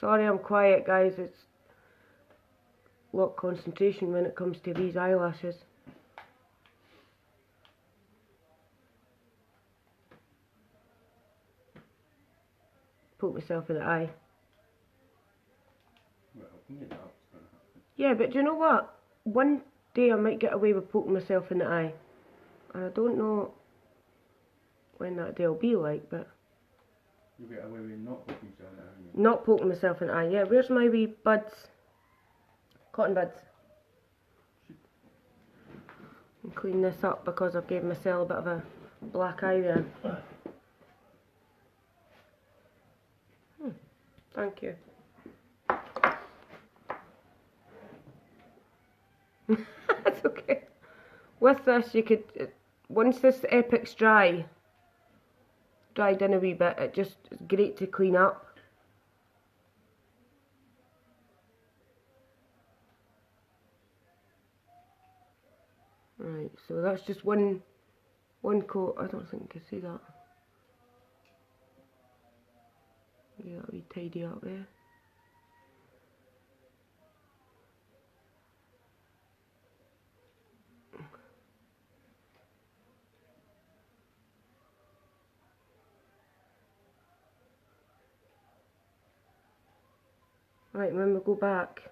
S1: Sorry I'm quiet, guys, it's a lot of concentration when it comes to these eyelashes. Poke myself in the eye.
S2: Well, I knew that was going to happen.
S1: Yeah, but do you know what? One day I might get away with poking myself in the eye. And I don't know when that day will be like, but...
S2: You get away with not putting yourself in that, haven't you?
S1: Not poking myself in the eye. Yeah, where's my wee buds? Cotton buds. And clean this up because I've given myself a bit of a black eye there. Thank you. That's okay. With this, you could, once this Epic's dried in a wee bit, it just is great to clean up. Right, so that's just one coat. I don't think you can see that. Yeah, that'll be tidy up there. Right, when we go back,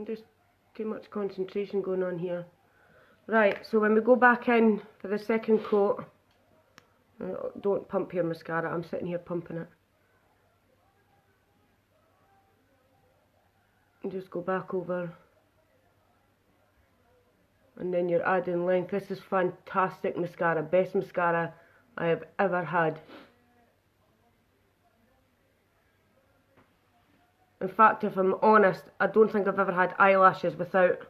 S1: Just too much concentration going on here. Right, so when we go back in for the second coat, don't pump your mascara, I'm sitting here pumping it. And just go back over. And then you're adding length. This is fantastic mascara, best mascara I have ever had. In fact, if I'm honest, I don't think I've ever had eyelashes without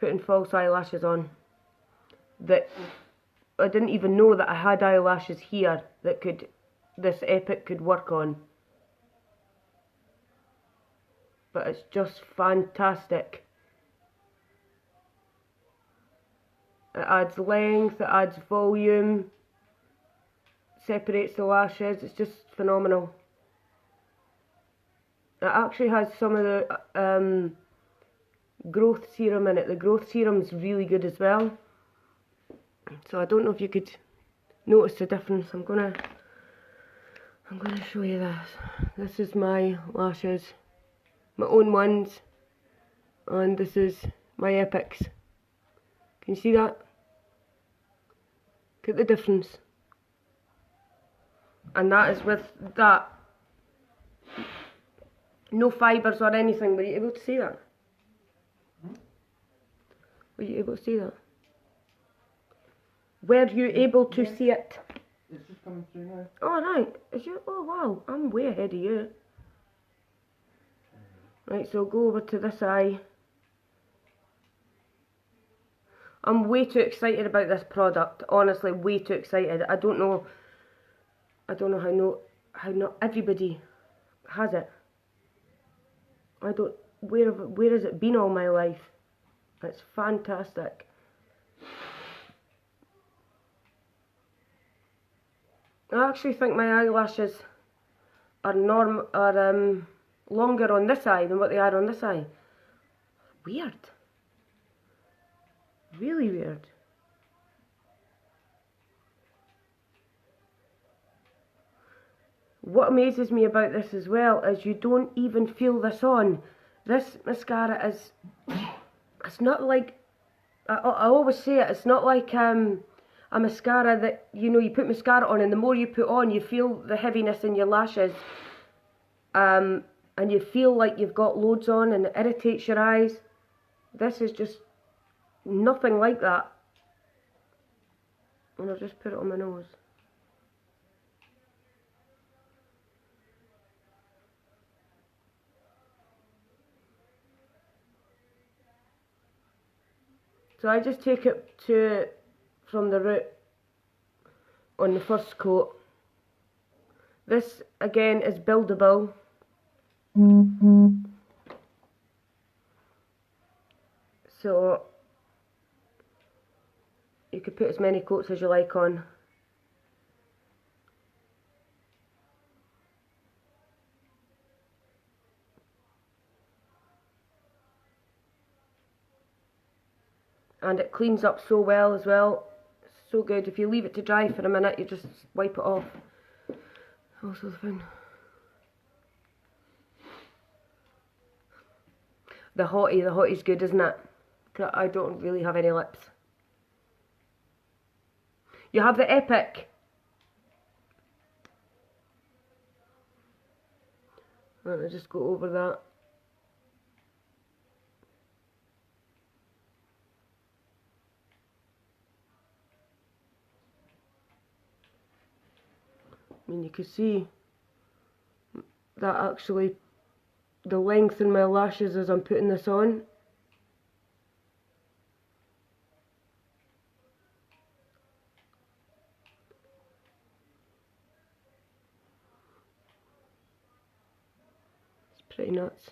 S1: putting false eyelashes on. That I didn't even know that I had eyelashes here that this Epic could work on. But it's just fantastic. It adds length, it adds volume, separates the lashes, it's just phenomenal. It actually has some of the growth serum in it. The growth serum is really good as well. So I don't know if you could notice the difference. I'm gonna show you this. This is my lashes, my own ones, and this is my Epics. Can you see that? Look at the difference. And that is with that. No fibres or anything. Were you able to see that? Were you able to see that? Were you able to see it?
S2: It's just coming through now.
S1: Oh, right. Is you? Oh, wow. I'm way ahead of you. Right, so go over to this eye. I'm way too excited about this product. Honestly, way too excited. I don't know how not everybody has it. Where has it been all my life? It's fantastic. I actually think my eyelashes are longer on this eye than what they are on this eye. Weird. Really weird. What amazes me about this as well is you don't even feel this on. This mascara is, it's not like, I always say it, it's not like a mascara that, you know, you put mascara on and the more you put on, you feel the heaviness in your lashes. And you feel like you've got loads on and it irritates your eyes. This is just nothing like that. And I'll just put it on my nose. So I just take it from the root on the first coat. This again is buildable. So you could put as many coats as you like on. And it cleans up so well as well. It's so good. If you leave it to dry for a minute, you just wipe it off. Also the thing. The hottie's good, isn't it? I don't really have any lips. You have the Epic. And I just go over that. I mean, you can see that actually, the length in my lashes as I'm putting this on. It's pretty nuts.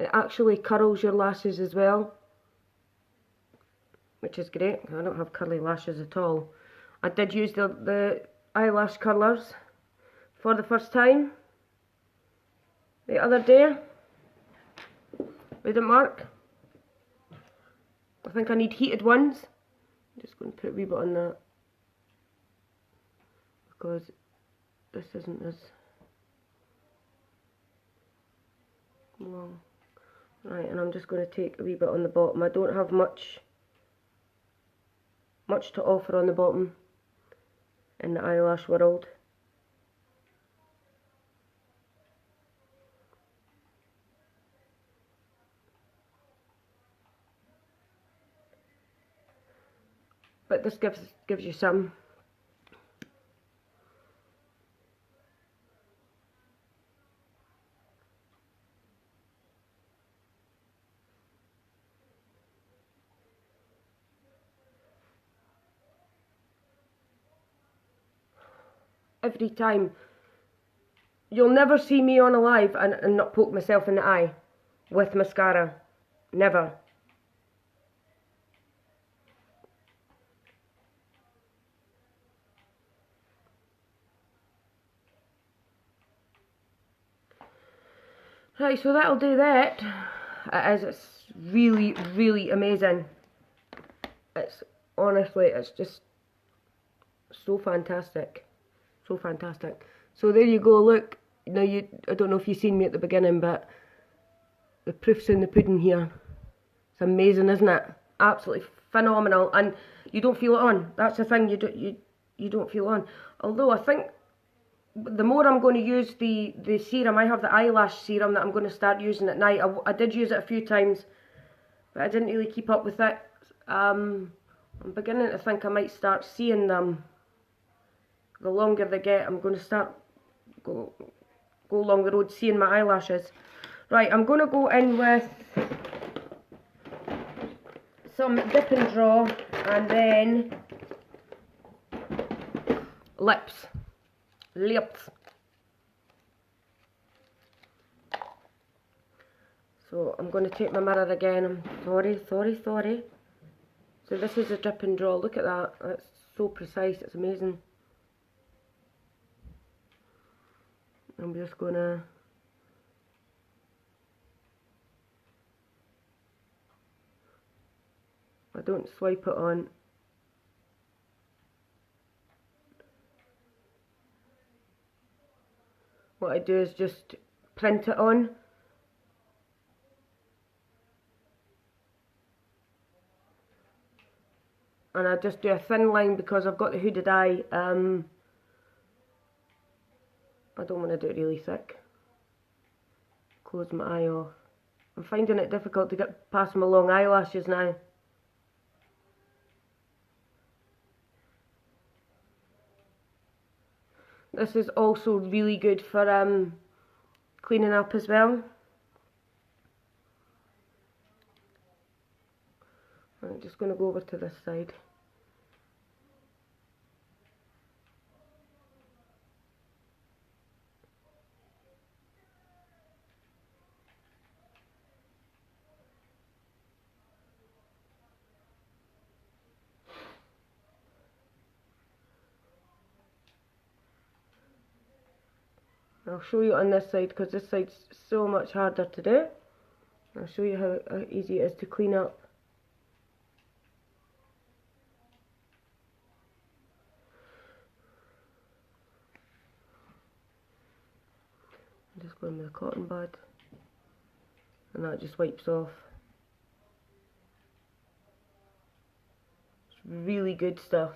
S1: It actually curls your lashes as well, which is great. I don't have curly lashes at all. I did use the eyelash curlers for the first time the other day. They didn't work. I think I need heated ones. I'm just going to put a wee bit on that because this isn't as long. Right, and I'm just going to take a wee bit on the bottom. I don't have much to offer on the bottom in the eyelash world. But this gives you some. Every time. You'll never see me on a live and not poke myself in the eye with mascara. Never. Right, so that'll do that. It's really, really amazing. It's honestly, it's just so fantastic. So fantastic. So there you go, look. Now I don't know if you've seen me at the beginning, but the proof's in the pudding here. It's amazing, isn't it? Absolutely phenomenal. And you don't feel it on. That's the thing, you don't feel it on. Although I think the more I'm going to use the serum, I have the eyelash serum that I'm going to start using at night. I did use it a few times, but I didn't really keep up with it. I'm beginning to think I might start seeing them. The longer they get, I'm going to start go along the road seeing my eyelashes. Right, I'm going to go in with some Dip and Draw, and then lips. So I'm going to take my mirror again. I'm sorry. So this is a Dip and Draw. Look at that. That's so precise. It's amazing. I'm just going to I don't swipe it on. What I do is just print it on. And I just do a thin line because I've got the hooded eye. I don't want to do it really thick. Close my eye off. I'm finding it difficult to get past my long eyelashes now. This is also really good for cleaning up as well. I'm just going to go over to this side. I'll show you on this side because this side's so much harder to do. I'll show you how easy it is to clean up. I'm just going with a cotton bud, and that just wipes off. It's really good stuff.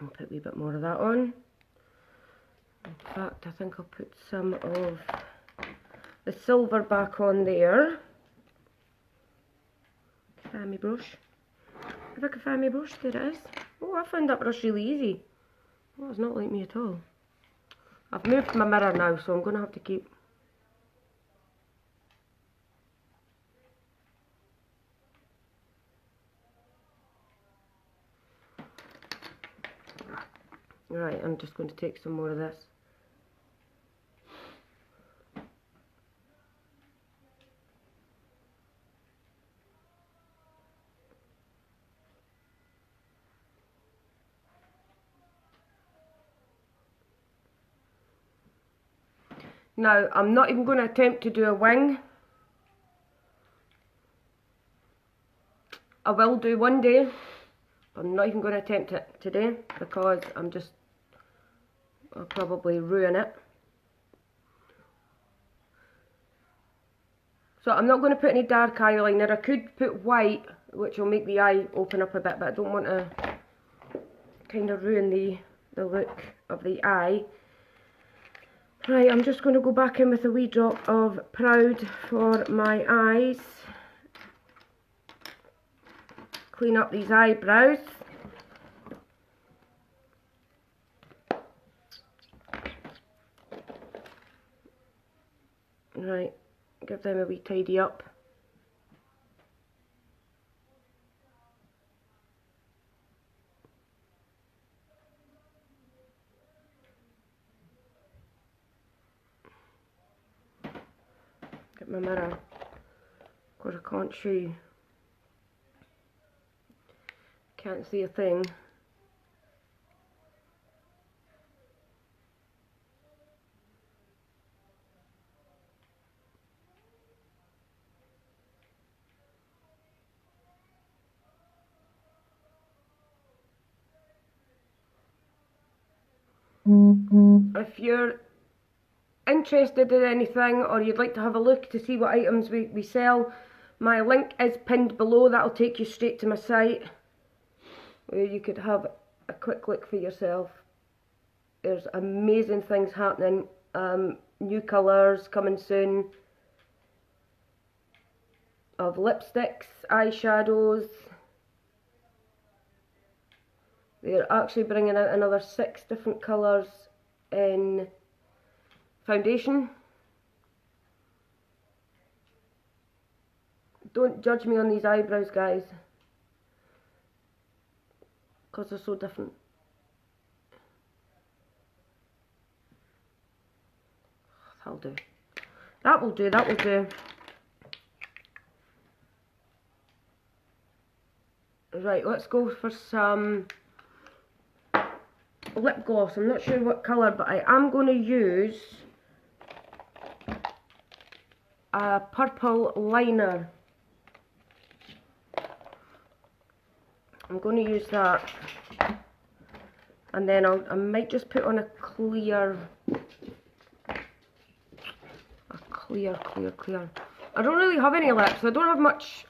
S1: I'll put a wee bit more of that on. In fact, I think I'll put some of the silver back on there. Find my brush. If I can find my brush, there it is. Oh, I found that brush really easy. Oh, it's not like me at all. I've moved my mirror now, so I'm going to have to keep... Right, I'm just going to take some more of this. Now, I'm not even going to attempt to do a wing. I will do one day. I'm not even going to attempt it today because I'll probably ruin it. So I'm not going to put any dark eyeliner. I could put white, which will make the eye open up a bit, but I don't want to kind of ruin the look of the eye. Right, I'm just going to go back in with a wee drop of Proud for my eyes. Clean up these eyebrows. Right, give them a wee tidy up. Get my mirror. Of course I can't show you. Can't see a thing. If you're interested in anything or you'd like to have a look to see what items we sell, my link is pinned below. That'll take you straight to my site where you could have a quick look for yourself. There's amazing things happening, new colours coming soon of lipsticks, eyeshadows. They're actually bringing out another 6 different colours in foundation. Don't judge me on these eyebrows, guys, because they're so different. That'll do. That will do, that will do. Right, let's go for some lip gloss. I'm not sure what colour, but I am going to use a purple liner. I'm going to use that, and then I might just put on a clear. I don't really have any lips. I don't have much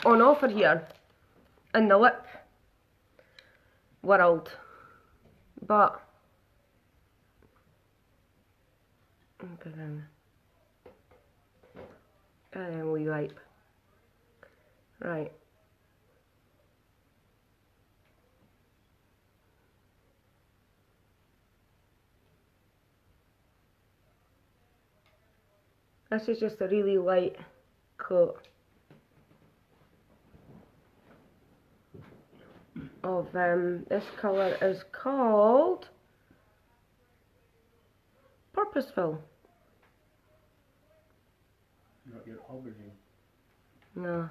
S1: on offer here in the lip world, but and then we wipe. Right. This is just a really light coat of this colour is called Purposeful.
S2: Not your aubergine.
S1: No.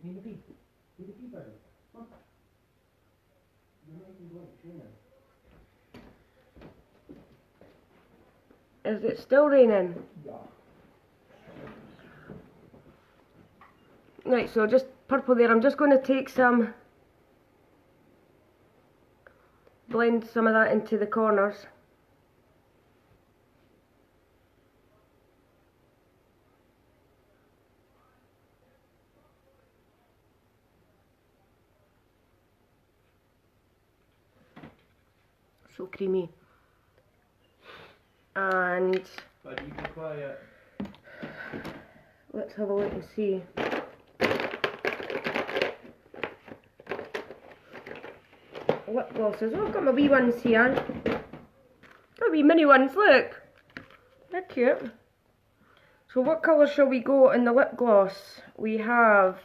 S2: Need a pee. Need a pee, buddy. Come on. You're making blood training.
S1: Is it still raining?
S2: Yeah.
S1: Right, so just purple there. I'm just going to take some, blend some of that into the corners. So creamy. And
S2: Buddy, be quiet.
S1: let's have a look and see. Lip glosses. Oh, I've got my wee ones here. Got wee mini ones, look. They're cute. So what colour shall we go in the lip gloss? We have...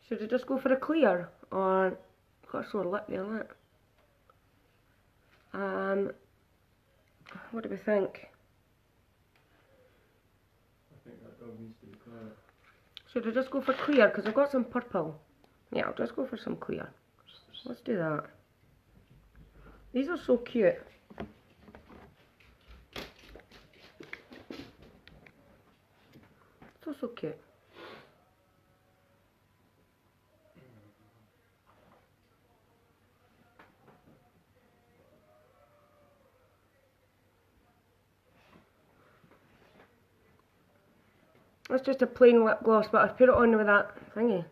S1: Should I just go for a clear? Or... Got a sore lip there, look. What do we think?
S2: I think that dog needs to be quiet.
S1: Should I just go for clear? Because I've got some purple. Yeah, I'll just go for some clear. Let's do that. These are so cute. So cute. It's just a plain lip gloss, but I've put it on with that thingy.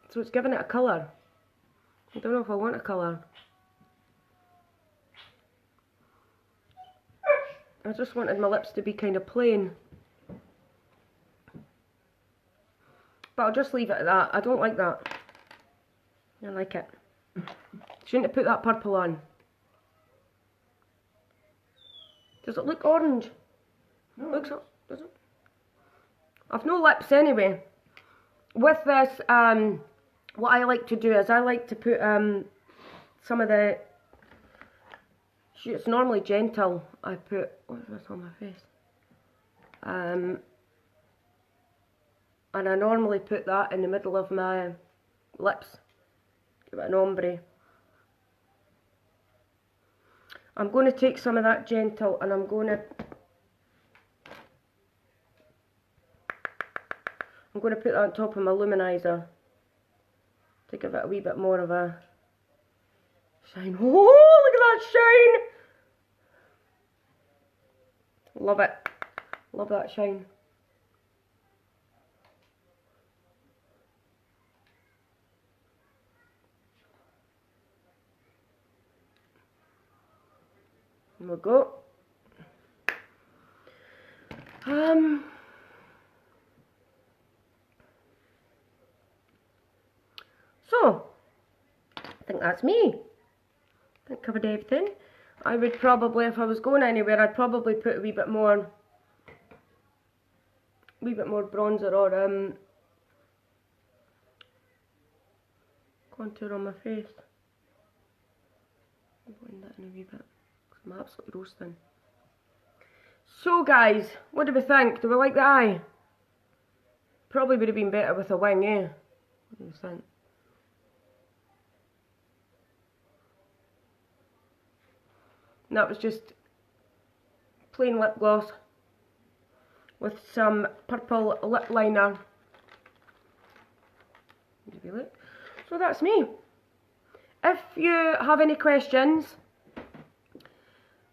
S1: So it's giving it a colour. I don't know if I want a colour. I just wanted my lips to be kind of plain. But I'll just leave it at that. I don't like that. I like it. Shouldn't have put that purple on. Does it look orange?
S2: No.
S1: Looks, does it? I've no lips anyway. With this, what I like to do is I like to put some of the, it's normally Gentle. I put, what's this on my face? And I normally put that in the middle of my lips. Give it an ombre. I'm going to take some of that Gentle and I'm going to put that on top of my luminizer to give it a wee bit more of a shine. Oh, look at that shine! Love it. Love that shine. There we go. So, I think that's me. I think I covered everything. I would probably, if I was going anywhere, I'd probably put a wee bit more bronzer or contour on my face. I'll blend that in a wee bit, because I'm absolutely roasting. So guys, what do we think? Do we like the eye? Probably would have been better with a wing, eh? What do you think? And that was just plain lip gloss with some purple lip liner. So that's me. If you have any questions,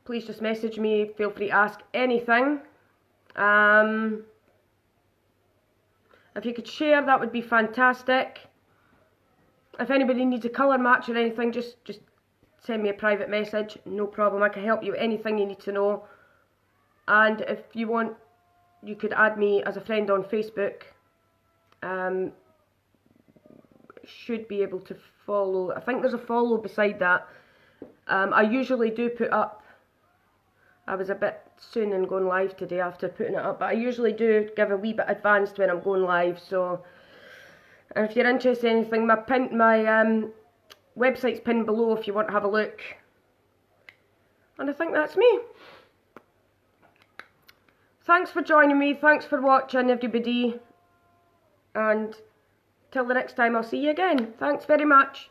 S1: please just message me. Feel free to ask anything. If you could share, that would be fantastic. If anybody needs a colour match or anything, just send me a private message. No problem. I can help you with anything you need to know. And if you want, you could add me as a friend on Facebook. Should be able to follow. I think there's a follow beside that. I usually do put up. I was a bit soon in going live today after putting it up, but I usually do give a wee bit advanced when I'm going live. So, and if you're interested in anything, my website's pinned below if you want to have a look. And I think that's me. Thanks for joining me. Thanks for watching, everybody. And till the next time, I'll see you again. Thanks very much.